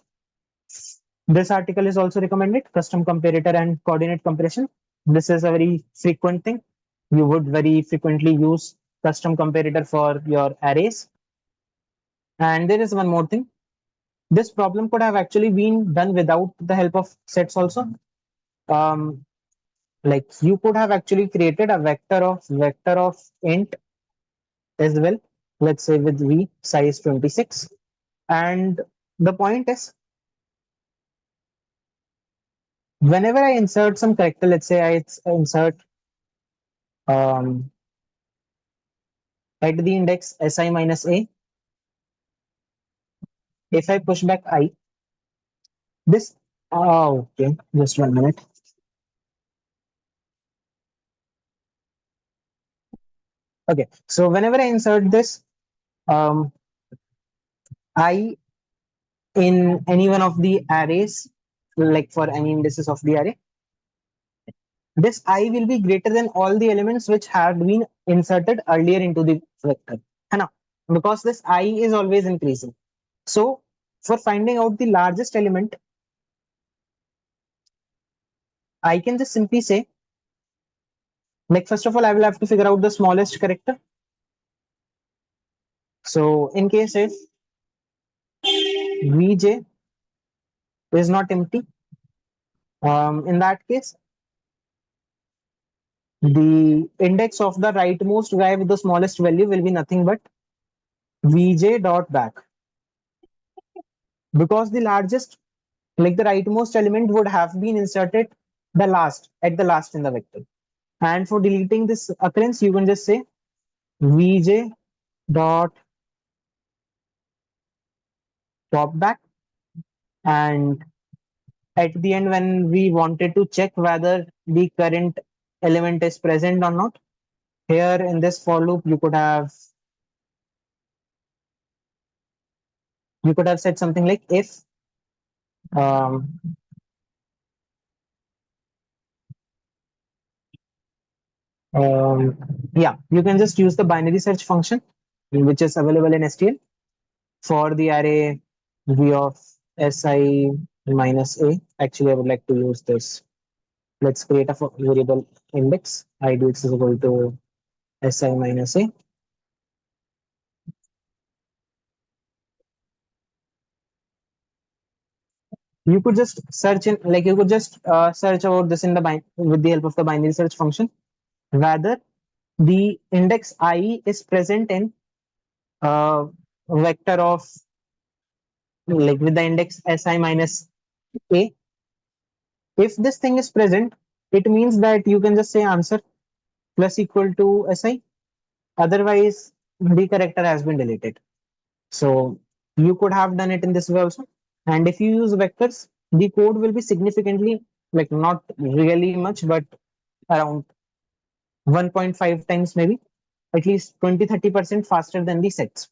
this article is also recommended, custom comparator and coordinate compression. This is a very frequent thing. You would very frequently use custom comparator for your arrays. And there is one more thing. This problem could have actually been done without the help of sets also. Um, like you could have actually created a vector of int as well. Let's say with v size 26. And the point is, whenever I insert some character, let's say I insert um, at the index si minus a, if I push back I, this, oh, okay, just 1 minute. Okay, so whenever I insert this um, I in any one of the arrays, like for any indices of the array, this I will be greater than all the elements which had been inserted earlier into the vector. है ना? Because this I is always increasing. So for finding out the largest element, I can just simply say, like, first of all, I will have to figure out the smallest character. So in case if Vj is not empty, in that case, the index of the rightmost guy with the smallest value will be nothing but Vj dot back. Because the largest, like the rightmost element would have been inserted at the last in the vector. And for deleting this occurrence, you can just say Vj dot pop back. And at the end, when we wanted to check whether the current element is present or not, here in this for loop, you could have said something like if um, um, yeah, you can just use the binary search function which is available in STL for the array v of si minus a. Actually, I would like to use this. Let's create a variable index. Id is equal to Si minus a. You could just search in, like you could just search about this in the with the help of the binary search function. Rather, the index I is present in uh, vector of, like with the index Si minus a. If this thing is present, it means that you can just say answer plus equal to Si. Otherwise, the character has been deleted. So you could have done it in this way also. And if you use vectors, the code will be significantly, like not really much, but around 1.5 times, maybe at least 20-30% faster than the sets.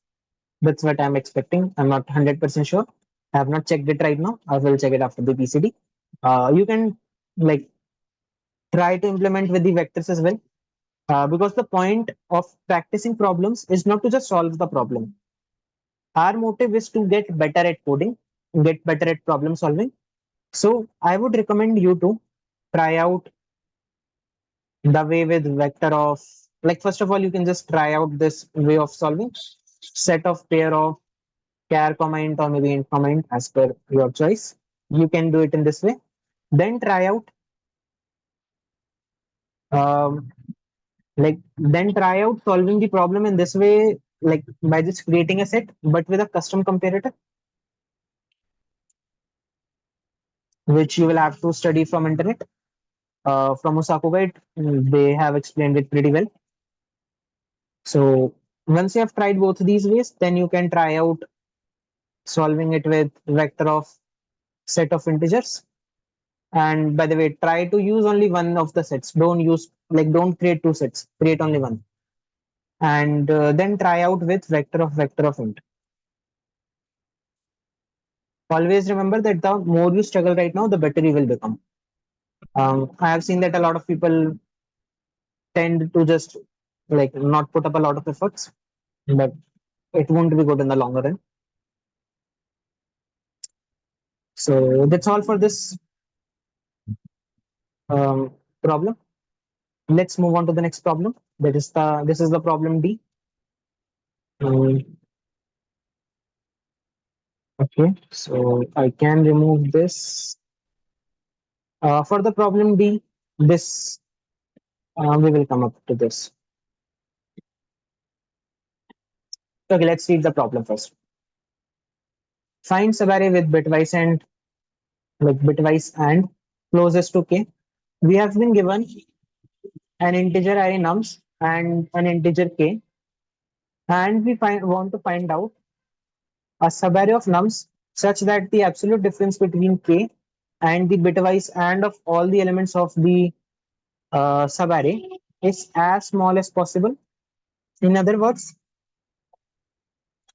That's what I'm expecting. I'm not 100% sure. I have not checked it right now. I will check it after the PCD. You can like try to implement with the vectors as well. Because the point of practicing problems is not to just solve the problem. Our motive is to get better at coding, get better at problem solving. So I would recommend you to try out the way with vector of, like first of all, you can just try out this way of solving. Set of pair of char comma int or maybe int comma int as per your choice. You can do it in this way. Then try out um, then try out solving the problem in this way, like by just creating a set, but with a custom comparator, which you will have to study from internet. From Osako Guide, they have explained it pretty well. So once you have tried both these ways, then you can try out solving it with vector of set of integers. And by the way, try to use only one of the sets. Don't create two sets. Create only one. And then try out with vector of int. Always remember that the more you struggle right now, the better you will become. I have seen that a lot of people tend to just like not put up a lot of efforts, but it won't be good in the longer run. So that's all for this problem. Let's move on to the next problem. This is the problem D. Okay, so I can remove this. For the problem D, this we will come up to this. Okay, let's read the problem first. Find subarray with bitwise and closest to k. We have been given an integer array nums and an integer k, and want to find out a subarray of nums such that the absolute difference between k and the bitwise and of all the elements of the subarray is as small as possible. In other words,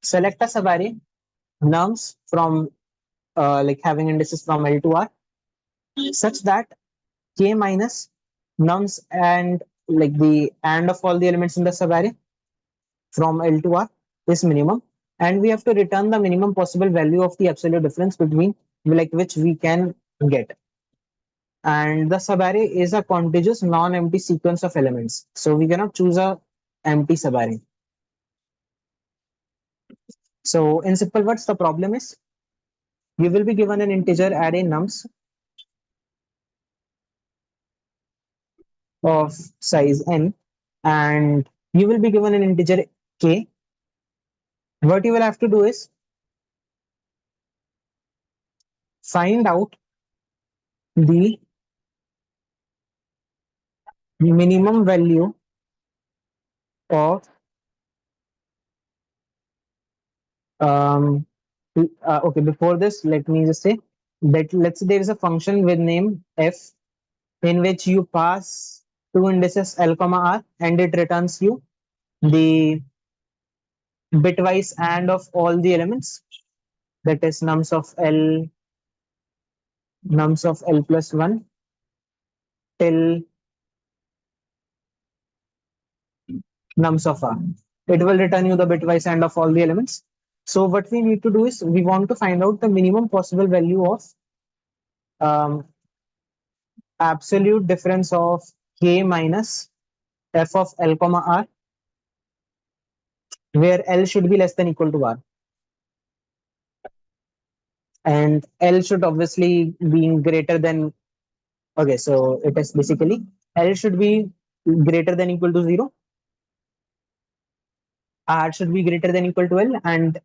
select a subarray nums from like having indices from L to R such that k minus nums and like the and of all the elements in the subarray from L to R is minimum, and we have to return the minimum possible value of the absolute difference between like which we can get. And the subarray is a contiguous non-empty sequence of elements, so we cannot choose a empty subarray. So in simple words, the problem is you will be given an integer array nums of size n, and you will be given an integer k. What you will have to do is find out the minimum value of um okay, before this let me just say that let's say there is a function with name f in which you pass two indices l comma r and it returns you the bitwise and of all the elements, that is nums of l plus 1 till nums of r. It will return you the bitwise and of all the elements. So what we need to do is we want to find out the minimum possible value of um, absolute difference of k minus f of l comma r where L should be less than equal to R, and L should obviously be greater than. Okay, so it is basically L should be greater than equal to 0, R should be greater than equal to L, and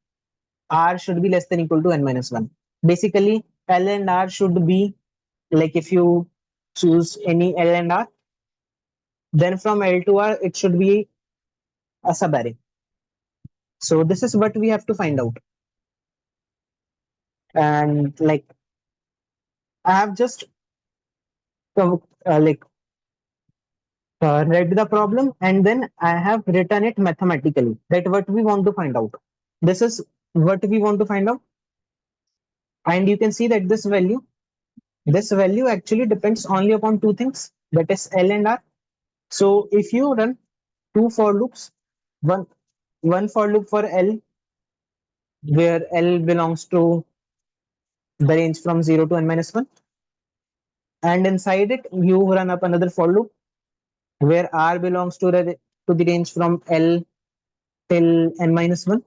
R should be less than equal to n minus 1. Basically, L and R should be like, if you choose any L and R, then from L to R, it should be a subarray. So this is what we have to find out. And like, I have just like read the problem, and then I have written it mathematically. That what we want to find out. This is what we want to find out, and you can see that this value actually depends only upon two things. That is L and R. So if you run two for loops, one one for loop for L, where L belongs to the range from 0 to n minus 1, and inside it you run up another for loop where R belongs to the range from L till n minus 1,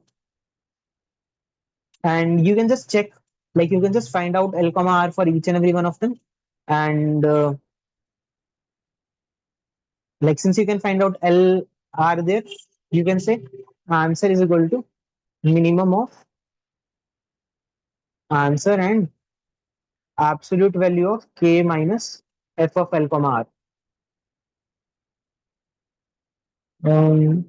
and you can just check, like you can just find out L comma R for each and every one of them, and like, since you can find out L R there, you can say answer is equal to minimum of answer and absolute value of k minus f of L comma R. um,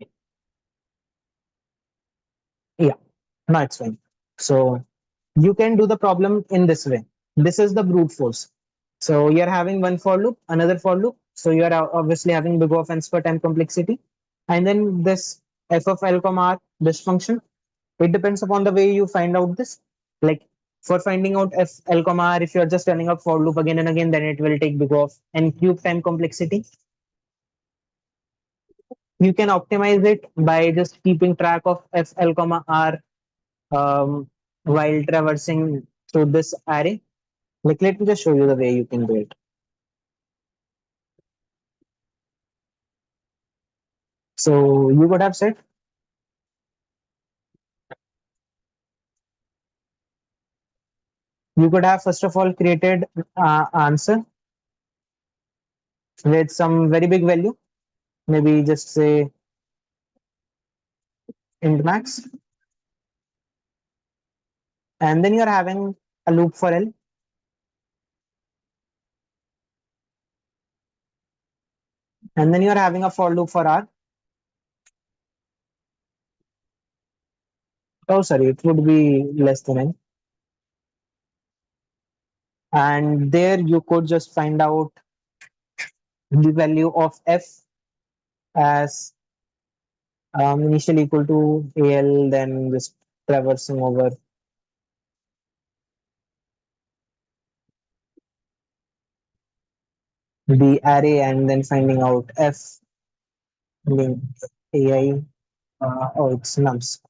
yeah, no, it's fine. So you can do the problem in this way. This is the brute force. So you're having one for loop, another for loop. So you're obviously having big O of n square time complexity. And then this f of L comma R, this function, it depends upon the way you find out this. Like, for finding out f L comma R, if you're just running a for loop again and again, then it will take big O of n cube time complexity. You can optimize it by just keeping track of f L comma R while traversing through this array. Like, let me just show you the way you can do it. So you could have said, you could have first of all created answer with some very big value, maybe just say int max, and then you're having a loop for L, and then you're having a for loop for R. Oh, sorry, it would be less than N. And there you could just find out the value of F as initially equal to AL, then just traversing over the array and then finding out F link AI. Oh, it's nums.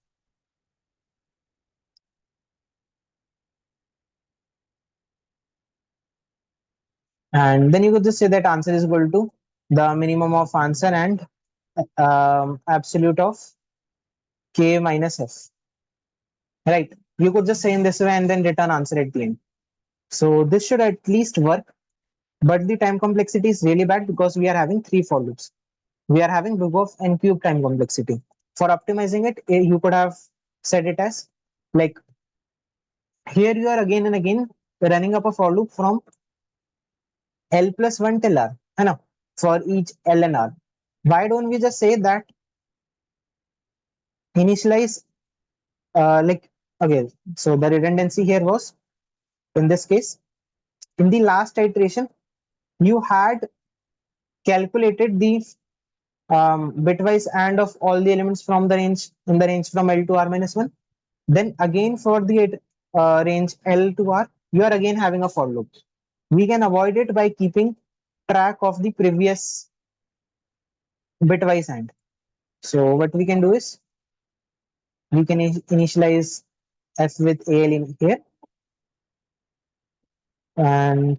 And then you could just say that answer is equal to the minimum of answer and absolute of k minus f. Right? You could just say in this way and then return answer at the end. So this should at least work. But the time complexity is really bad because we are having three for loops. We are having big of n cube time complexity. For optimizing it, you could have said it as like, here you are again and again running up a for loop from L plus 1 till R, know, for each L and R. Why don't we just say that initialize, like, okay, so the redundancy here was, in this case, in the last iteration, you had calculated the bitwise and of all the elements from the range, in the range from L to R minus 1. Then again for the range L to R, you are again having a for loop. We can avoid it by keeping track of the previous bitwise and. So what we can do is, we can initialize f with AL in here, and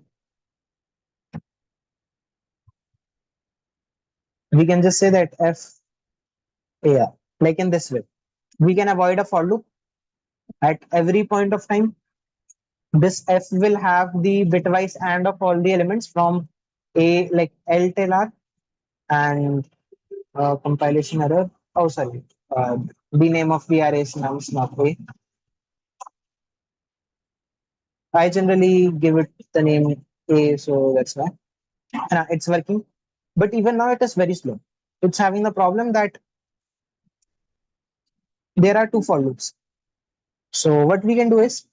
we can just say that f, yeah, like in this way. we can avoid a for loop at every point of time. This f will have the bitwise and of all the elements from a like L till R, and compilation error. Oh, sorry. The name of the array is not A. I generally give it the name A, so that's why. It's working. But even now, it is very slow. It's having the problem that there are two for loops. So what we can do is,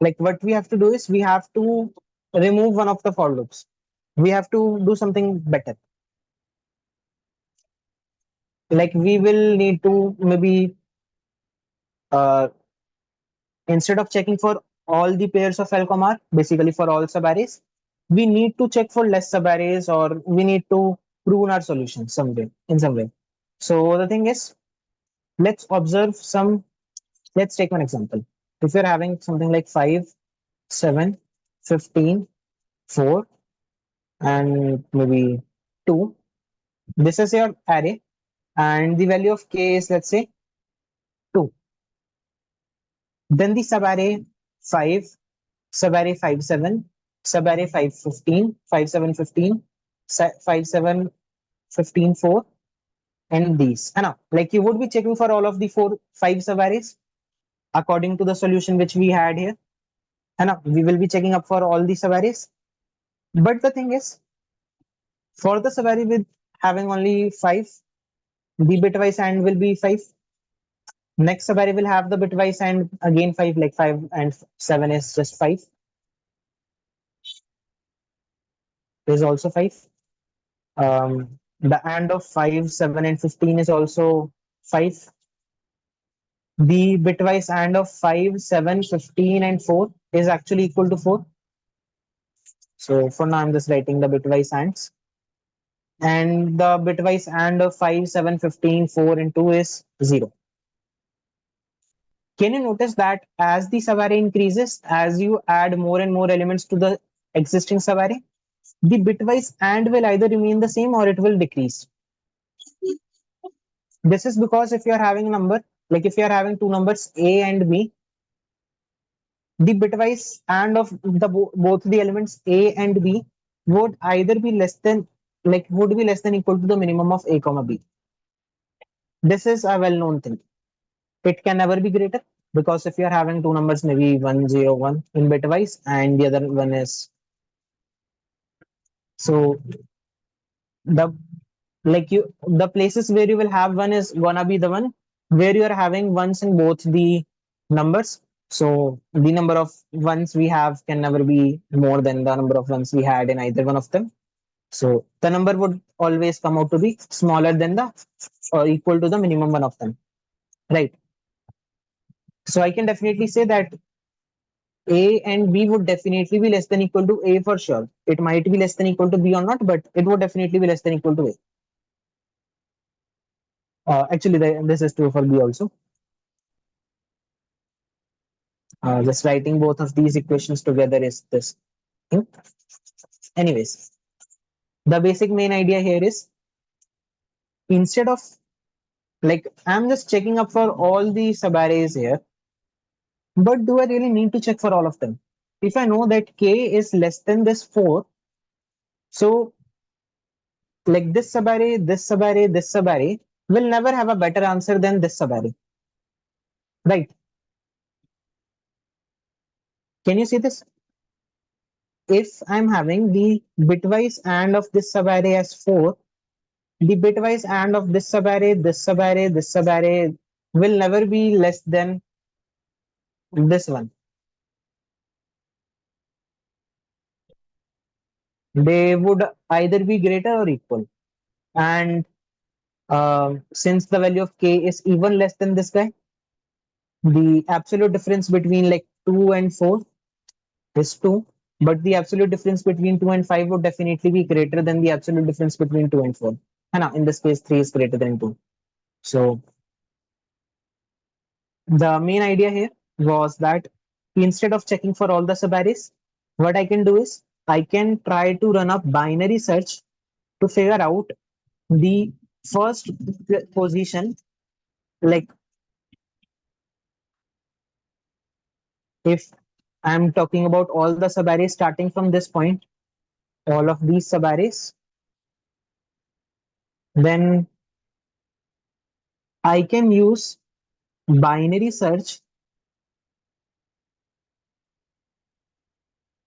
like what we have to do is, we have to remove one of the for loops. We have to do something better. Like we will need to maybe uh, instead of checking for all the pairs of L, basically for all subarrays, we need to check for less subarrays, or we need to prune our solution some way in some way. So the thing is, let's observe some. Let's take one example. If you're having something like 5, 7, 15, 4, and maybe 2, this is your array, and the value of k is, let's say, 2. Then the subarray 5, subarray 5, 7, subarray 5, 15, 5, 7, 15, 5, 7, 15, 4, and these. And now, like you would be checking for all of the 4, 5 subarrays according to the solution which we had here. And now we will be checking up for all the subarrays. But the thing is, for the subarray with having only 5, the bitwise and will be 5. Next subarray will have the bitwise and again 5, like 5 and 7 is just 5. Is also 5. The and of 5, 7, and 15 is also 5. The bitwise and of 5, 7, 15, and 4 is actually equal to 4. So for now, I'm just writing the bitwise ands. And the bitwise and of 5, 7, 15, 4, and 2 is 0. Can you notice that as the subarray increases, as you add more and more elements to the existing subarray, the bitwise and will either remain the same or it will decrease. This is because if you are having a number, like if you are having two numbers A and B, the bitwise and of the both the elements A and B would either be less than, like would be less than equal to the minimum of A comma B. This is a well-known thing. It can never be greater, because if you are having two numbers, maybe 101 in bitwise and the other one is, so the like you the places where you will have one is gonna be the one where you are having ones in both the numbers. So the number of ones we have can never be more than the number of ones we had in either one of them. So the number would always come out to be smaller than the or equal to the minimum one of them, right? So I can definitely say that A and B would definitely be less than equal to A for sure. It might be less than equal to B or not, but it would definitely be less than equal to A. Actually, this is true for B also. Just writing both of these equations together is this thing. Anyways, the basic main idea here is, instead of, like, I'm just checking up for all the subarrays here, but do I really need to check for all of them? If I know that k is less than this 4, so like this subarray will never have a better answer than this subarray, right? Can you see this? If I'm having the bitwise and of this subarray as 4, the bitwise and of this subarray, this subarray, this subarray will never be less than this one. They would either be greater or equal. And since the value of k is even less than this guy, the absolute difference between like 2 and 4 is 2. But the absolute difference between 2 and 5 would definitely be greater than the absolute difference between 2 and 4. And in this case, 3 is greater than 2. So the main idea here was that instead of checking for all the subarrays, what I can do is I can try to run a binary search to figure out the first position, like If I'm talking about all the subarrays starting from this point, all of these subarrays, then I can use binary search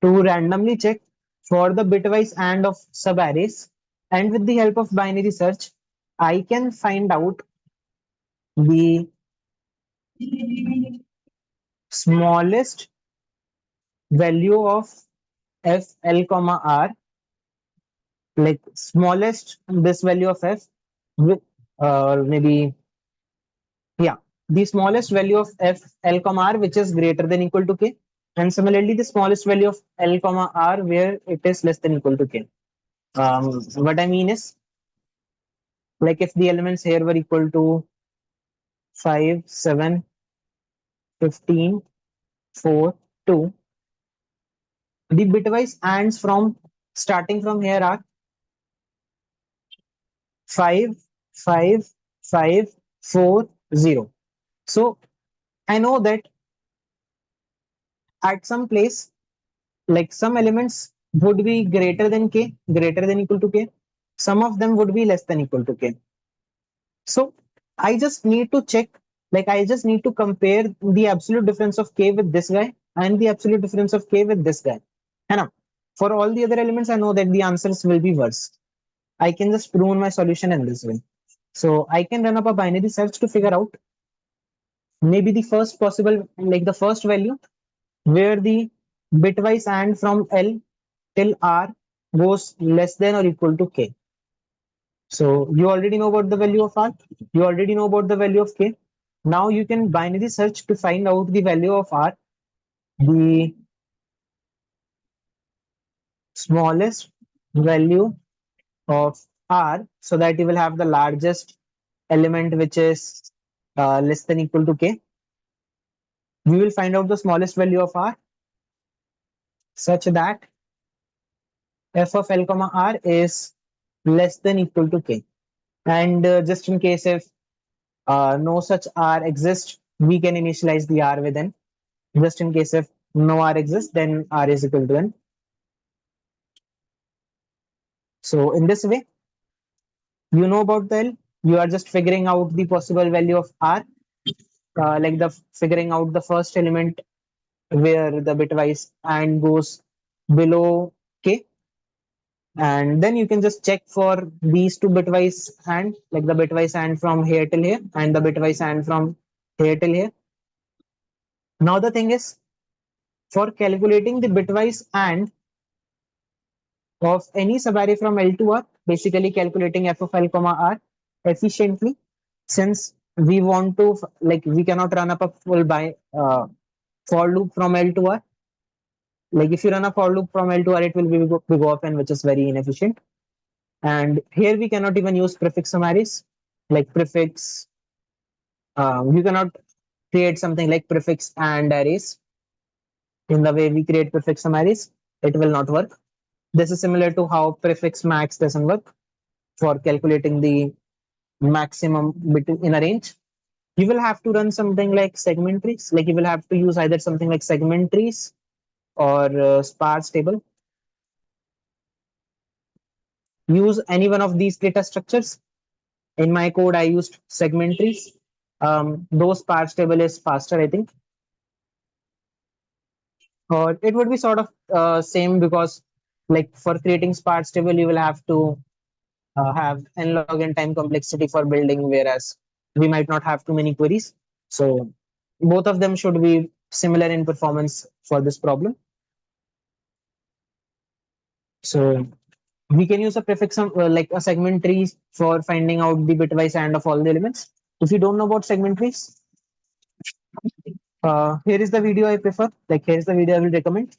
to randomly check for the bitwise AND of subarrays. And with the help of binary search, I can find out the smallest value of f l comma r, like smallest this value of f with maybe, yeah, the smallest value of f l comma r which is greater than equal to k, and similarly the smallest value of l comma r where it is less than equal to k. What I mean is, like if the elements here were equal to 5, 7, 15, 4, 2, the bitwise ands from starting from here are 5, 5, 5, 4, 0. So I know that at some place, like some elements would be greater than k, greater than equal to k. Some of them would be less than equal to k. So I just need to check, like I just need to compare the absolute difference of k with this guy and the absolute difference of k with this guy. And now, for all the other elements, I know that the answers will be worse. I can just prune my solution in this way. So I can run up a binary search to figure out maybe the first possible, like the first value where the bitwise and from L till R goes less than or equal to K. So you already know about the value of R. You already know about the value of K. Now you can binary search to find out the value of R, the smallest value of R, so that you will have the largest element which is less than equal to K. We will find out the smallest value of R such that f of L comma R is less than equal to K. And just in case if no such R exists, we can initialize the R with n. Just in case if no R exists, then R is equal to n. So in this way, you know about the L. You are just figuring out the possible value of R, like the figuring out the first element where the bitwise and goes below k, and then you can just check for these two bitwise and, like the bitwise and from here till here and the bitwise and from here till here. Now the thing is, for calculating the bitwise and of any subarray from L to R, basically calculating f of L comma R efficiently, since we want to, like we cannot run up a full by for loop from L to R. Like if you run a for loop from L to R, it will be big O of n, which is very inefficient. And here we cannot even use prefix sum arrays, like prefix. You cannot create something like prefix and arrays in the way we create prefix sum arrays. It will not work. This is similar to how prefix max doesn't work for calculating the maximum bit in a range. You will have to run something like segment trees. Like you will have to use either something like segment trees or sparse table. Use any one of these data structures. In my code, I used segment trees. Those sparse table is faster, I think. Or it would be sort of same, because like for creating sparse table, you will have to have n log n time complexity for building, whereas we might not have too many queries. So both of them should be similar in performance for this problem. So we can use a prefix like a segment tree for finding out the bitwise and of all the elements. If you don't know about segment trees, here is the video I prefer. Like here's the video I will recommend.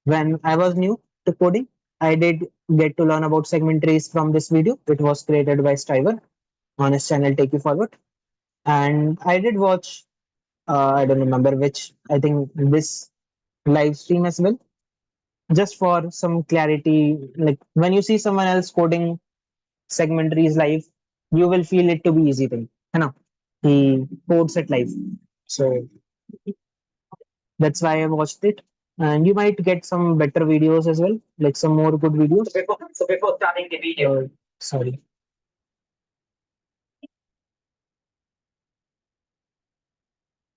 When I was new to coding, I did get to learn about segment trees from this video. It was created by Stiver on his channel Take You Forward. And I did watch, I don't remember which, I think this live stream as well, just for some clarity. Like when you see someone else coding segment trees live, you will feel it to be easy thing. You know, he codes it live. So That's why I watched it. And you might get some better videos as well, like some more good videos. So before starting the video, sorry,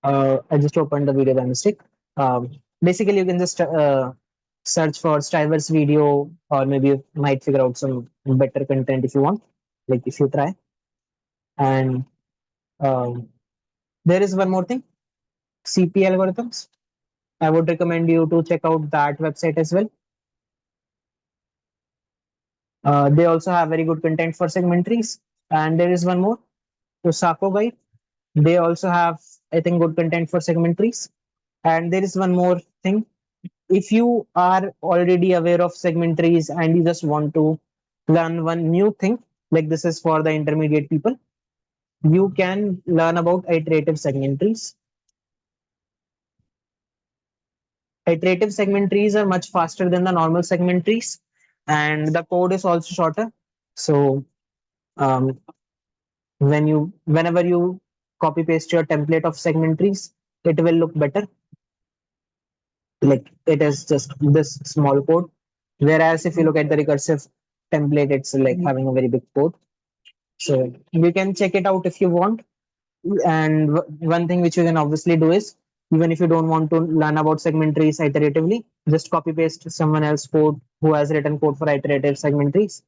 I just opened the video by mistake. Basically, you can just search for Stiver's video, or maybe you might figure out some better content if you want, like if you try. And um, there is one more thing, CP algorithms. I would recommend you to check out that website as well. They also have very good content for segment trees. And there is one more, Osako Guide. They also have, I think, good content for segment trees. And there is one more thing. If you are already aware of segment trees and you just want to learn one new thing, like this is for the intermediate people, you can learn about iterative segment trees. Iterative segment trees are much faster than the normal segment trees, and the code is also shorter. So um, whenever you copy paste your template of segment trees, it will look better. Like it is just this small code. Whereas if you look at the recursive template, it's like having a very big code. So you can check it out if you want. And one thing which you can obviously do is, even if you don't want to learn about segment trees iteratively, just copy paste someone else's code who has written code for iterative segment trees.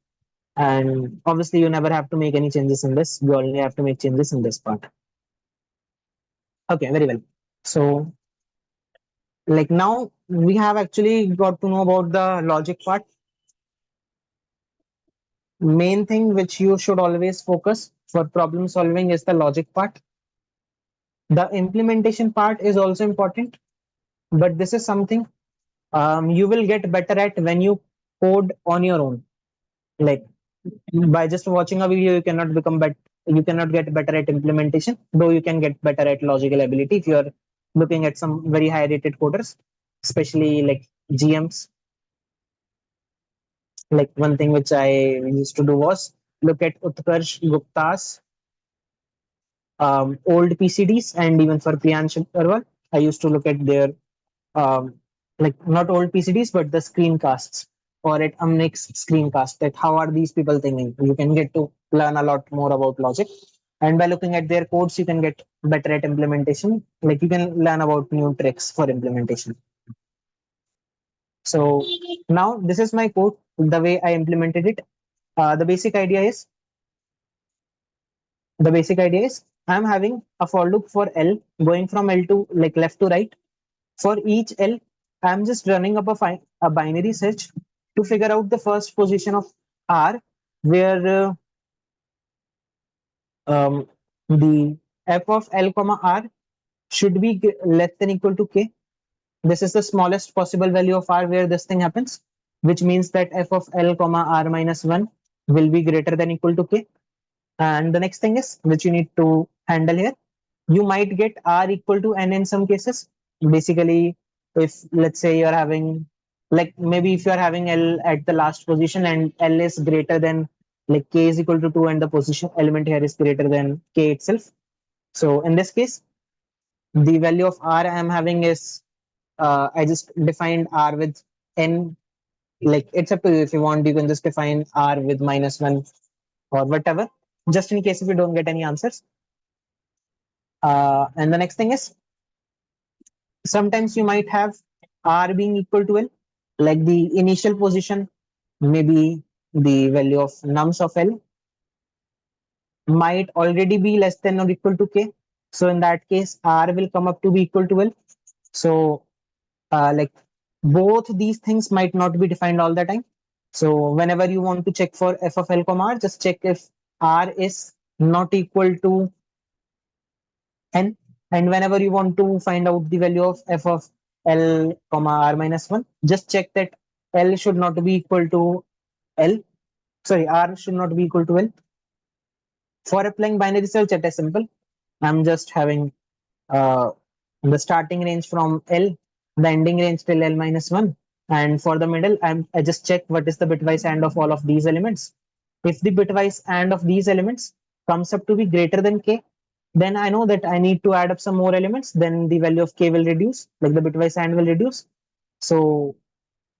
And obviously, you never have to make any changes in this. You only have to make changes in this part. Okay, very well. So, like now, we have actually got to know about the logic part. Main thing which you should always focus for problem solving is the logic part. The implementation part is also important, but this is something you will get better at when you code on your own. Like by just watching a video, you cannot become better. You cannot get better at implementation, though you can get better at logical ability if you're looking at some very high rated coders, especially like GMs. Like one thing which I used to do was look at Utkarsh Gupta's old PCDs, and even for Priyansh Agarwal, I used to look at their like not old PCDs, but the screencasts or at Amnix screencast. That how are these people thinking? You can get to learn a lot more about logic, and by looking at their codes, you can get better at implementation. Like you can learn about new tricks for implementation. So now this is my code. The way I implemented it. The basic idea is I'm having a for loop for L going from L to like left to right. For each L, I'm just running up a binary search to figure out the first position of R, where the f of L comma R should be less than equal to K. This is the smallest possible value of R where this thing happens, which means that f of L comma R minus 1 will be greater than equal to K. And the next thing is, which you need to handle here, you might get R equal to N in some cases. Basically, if let's say you're having, like maybe if you're having L at the last position and L is greater than, like K is equal to 2 and the position element here is greater than K itself. So in this case, the value of R I'm having is, I just defined R with N. Like it's up to you. If you want, you can just define R with minus 1 or whatever, just in case if you don't get any answers. And the next thing is, sometimes you might have R being equal to L, like the initial position, maybe the value of nums of L might already be less than or equal to K. So in that case, R will come up to be equal to L. So like both these things might not be defined all the time. So whenever you want to check for f of L comma R, just check if R is not equal to N. And whenever you want to find out the value of f of L comma R minus 1, just check that L should not be equal to L. Sorry, R should not be equal to L. For applying binary search, it is simple. I'm just having uh, the starting range from L, the ending range till L minus 1. And for the middle, I just check what is the bitwise AND of all of these elements. If the bitwise AND of these elements comes up to be greater than K, then I know that I need to add up some more elements. Then the value of k will reduce, like the bitwise and will reduce. So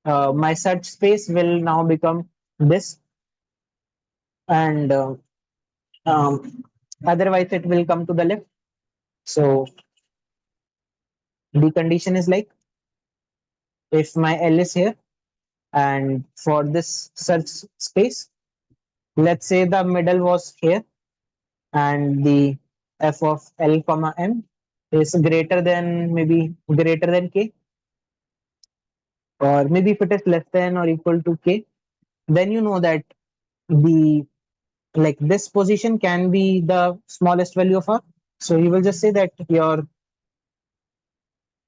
my search space will now become this, and um, otherwise it will come to the left. So the condition is like, if my L is here, and for this search space, let's say the middle was here, and the f of L comma M is greater than, maybe greater than k, or maybe if it is less than or equal to k, then you know that the, like, this position can be the smallest value of r. So you will just say that your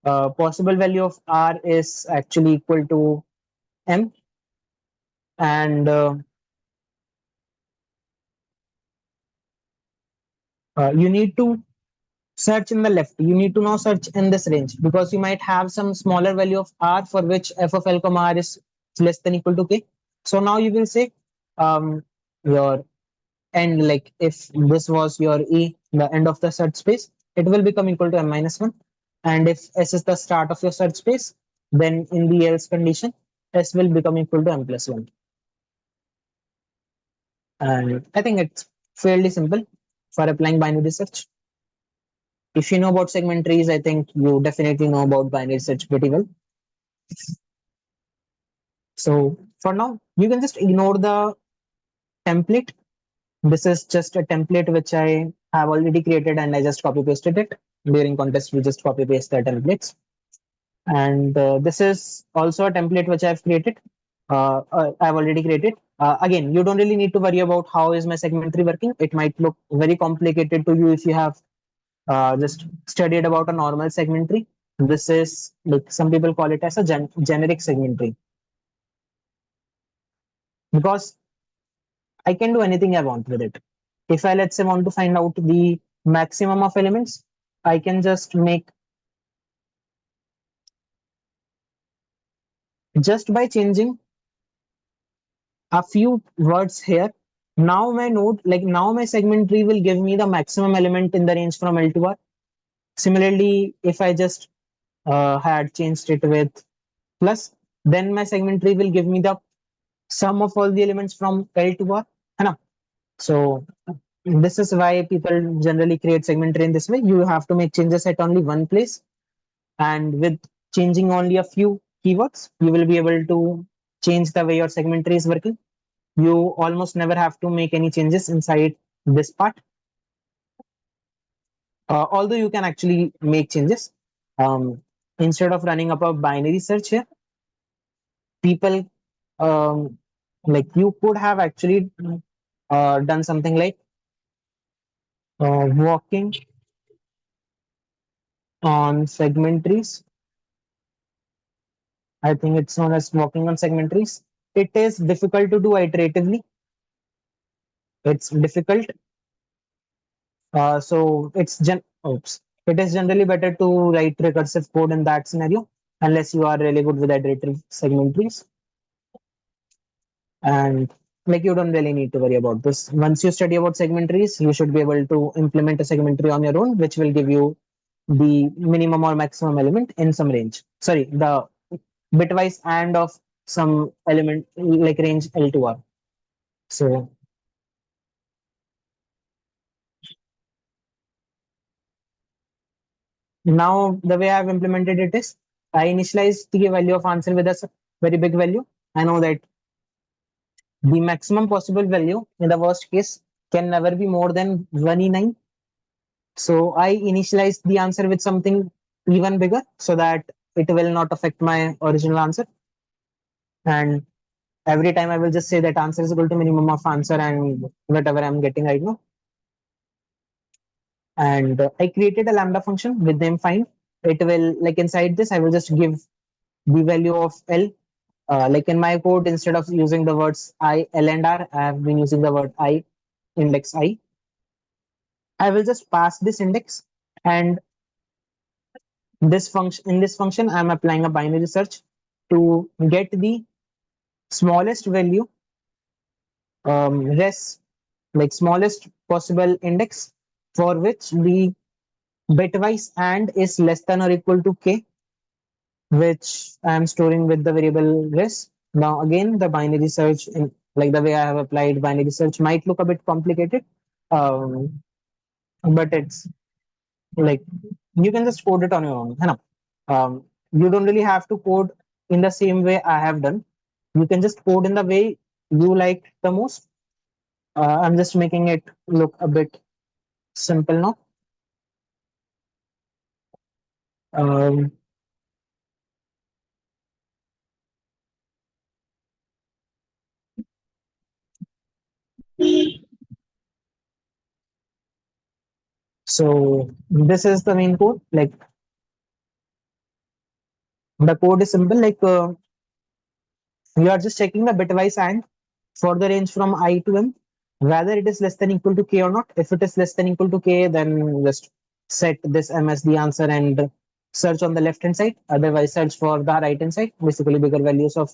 possible value of r is actually equal to m, and you need to search in the left. You need to now search in this range, because you might have some smaller value of r for which f of L comma r is less than equal to k. So now you will say your end, like if this was your E, the end of the search space, it will become equal to m minus 1. And if S is the start of your search space, then in the else condition, S will become equal to m plus 1. And I think it's fairly simple for applying binary search. If you know about segment trees, I think you definitely know about binary search pretty well. So for now, you can just ignore the template. This is just a template which I have already created, and I just copy pasted it. During contest, we just copy paste the templates. And this is also a template which I've created. I've already created. Again, you don't really need to worry about how is my segment tree working. It might look very complicated to you if you have just studied about a normal segment tree. This is, like, some people call it as a generic segment tree, because I can do anything I want with it. If I, let's say, want to find out the maximum of elements, I can just make, just by changing a few words here. Now my node, like now my segment tree will give me the maximum element in the range from L to R. Similarly, if I just had changed it with plus, then my segment tree will give me the sum of all the elements from L to R. है ना? So this is why people generally create segment tree in this way. You have to make changes at only one place, and with changing only a few keywords, you will be able to change the way your segment tree is working. You almost never have to make any changes inside this part. Although you can actually make changes. Instead of running up a binary search here, people, um, like, you could have actually done something like walking on segment trees. I think it's known as walking on segment trees. It is difficult to do iteratively. It's difficult. So it's oops. It is generally better to write recursive code in that scenario, unless you are really good with iterative segment trees. And, like, you don't really need to worry about this. Once you study about segment trees, you should be able to implement a segment tree on your own, which will give you the minimum or maximum element in some range. Sorry, the bitwise and of some element, like range L to R. So now the way I've implemented it is, I initialize the value of answer with a very big value. I know that the maximum possible value in the worst case can never be more than 1e9. So I initialize the answer with something even bigger, so that it will not affect my original answer. And every time I will just say that answer is equal to minimum of answer and whatever I'm getting right now. And I created a lambda function with name find. It will, like, inside this, I will just give the value of L. Like in my code, instead of using the words I, L, and R, I have been using the word I, index I. I will just pass this index, and this function, in this function, I'm applying a binary search to get the smallest value, res, like smallest possible index for which the bitwise and is less than or equal to k, which I am storing with the variable res. Now again, the binary search in like the way I have applied binary search might look a bit complicated, um, but it's like you can just code it on your own. है ना? You don't really have to code in the same way I have done. You can just code in the way you like the most. I'm just making it look a bit simple now. Um, so this is the main code. Like the code is simple. Like you are just checking the bitwise and for the range from I to m, whether it is less than equal to k or not. If it is less than equal to k, then just set this m as the answer and search on the left hand side. Otherwise, search for the right hand side, basically bigger values of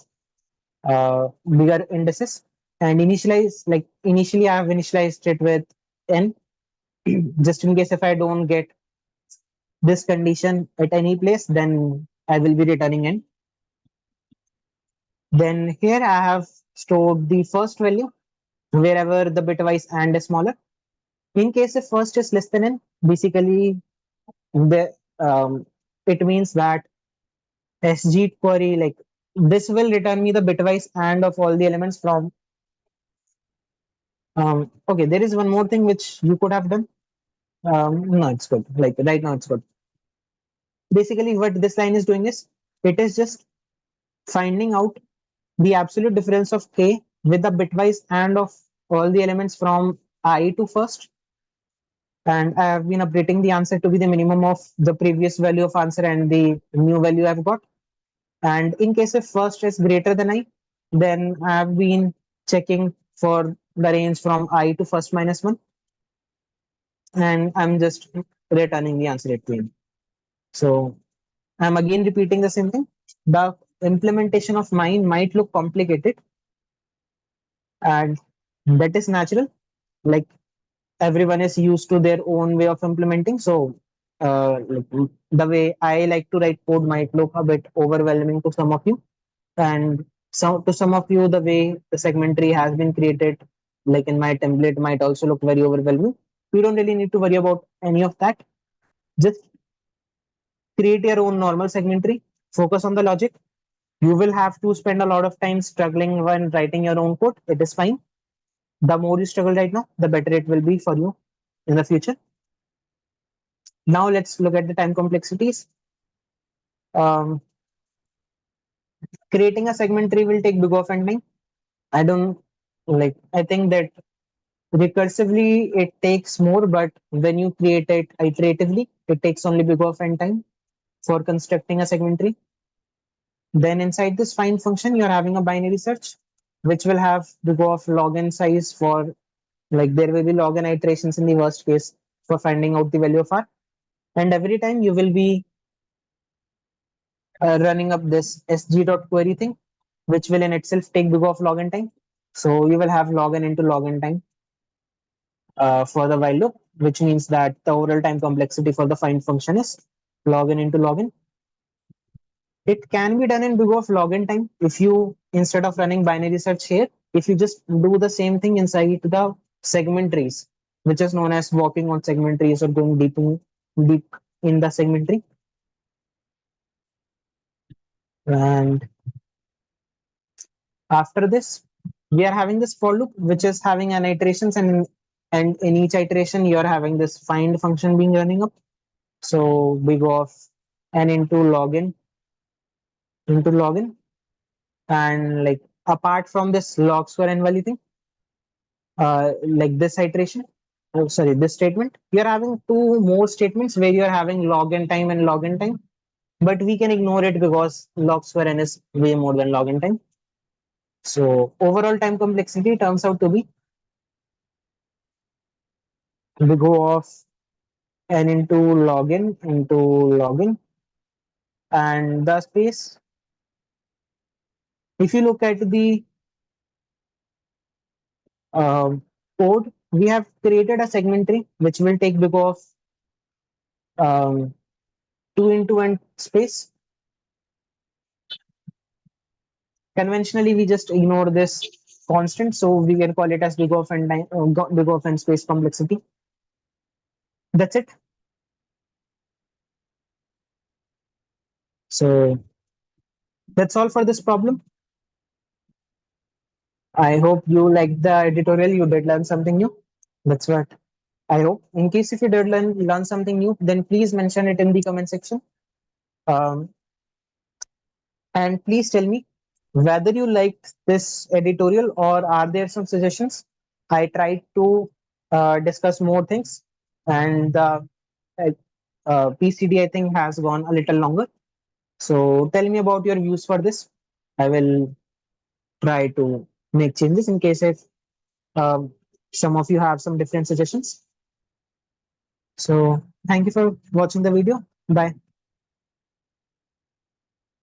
bigger indices. And initialize, like initially, I have initialized it with n, just in case if I don't get this condition at any place, then I will be returning n. Then here I have stored the first value wherever the bitwise and is smaller. In case if first is less than n, basically the it means that SG query like this will return me the bitwise and of all the elements from. Okay, there is one more thing which you could have done. No, it's good. Like right now, it's good. Basically, what this line is doing is it is just finding out the absolute difference of k with the bitwise and of all the elements from I to first, and I have been updating the answer to be the minimum of the previous value of answer and the new value I've got. And in case if first is greater than I, then I have been checking for the range from I to first minus one, and I'm just returning the answer at the end. So I'm again repeating the same thing. The implementation of mine might look complicated, and that is natural. Like everyone is used to their own way of implementing. So like, the way I like to write code might look a bit overwhelming to some of you, and to some of you, the way the segment tree has been created, like in my template, might also look very overwhelming. You don't really need to worry about any of that. Just create your own normal segment tree. Focus on the logic. You will have to spend a lot of time struggling when writing your own code. It is fine. The more you struggle right now, the better it will be for you in the future. Now let's look at the time complexities. Um, Creating a segment tree will take big of time. I don't like. I think that recursively it takes more, but when you create it iteratively, it takes only big of time for constructing a segment tree. Then inside this find function, you're having a binary search, which will have big of log n size for like there will be log n iterations in the worst case for finding out the value of r. And every time you will be running up this sg.query thing, which will in itself take big of log n time. So you will have log n into log n time for the while loop, which means that the overall time complexity for the find function is log n into log n. It can be done in big of log n time if you, instead of running binary search here, if you just do the same thing inside the segment trees, which is known as walking on segment trees or going deep in the segment tree. And after this, we are having this for loop, which is having an iterations, and in each iteration, you are having this find function being running up. So we go of n into login, and like apart from this log square n value thing, like this iteration, oh sorry, this statement, you're having two more statements where you're having log n time and log n time, but we can ignore it because log square n is way more than log n time. So overall time complexity turns out to be we go of n into login, and the space. If you look at the uh, code, we have created a segment tree which will take big of two into one space. Conventionally, we just ignore this constant, so we can call it as big of n time, big of n space complexity. That's it. So that's all for this problem. I hope you liked the editorial. You did learn something new. That's what I hope. In case if you did learn something new, then please mention it in the comment section. Um, and please tell me whether you liked this editorial or are there some suggestions. I tried to discuss more things, and the PCD I think has gone a little longer. So tell me about your views for this. I will try to make changes in case if um, some of you have some different suggestions. So thank you for watching the video. Bye.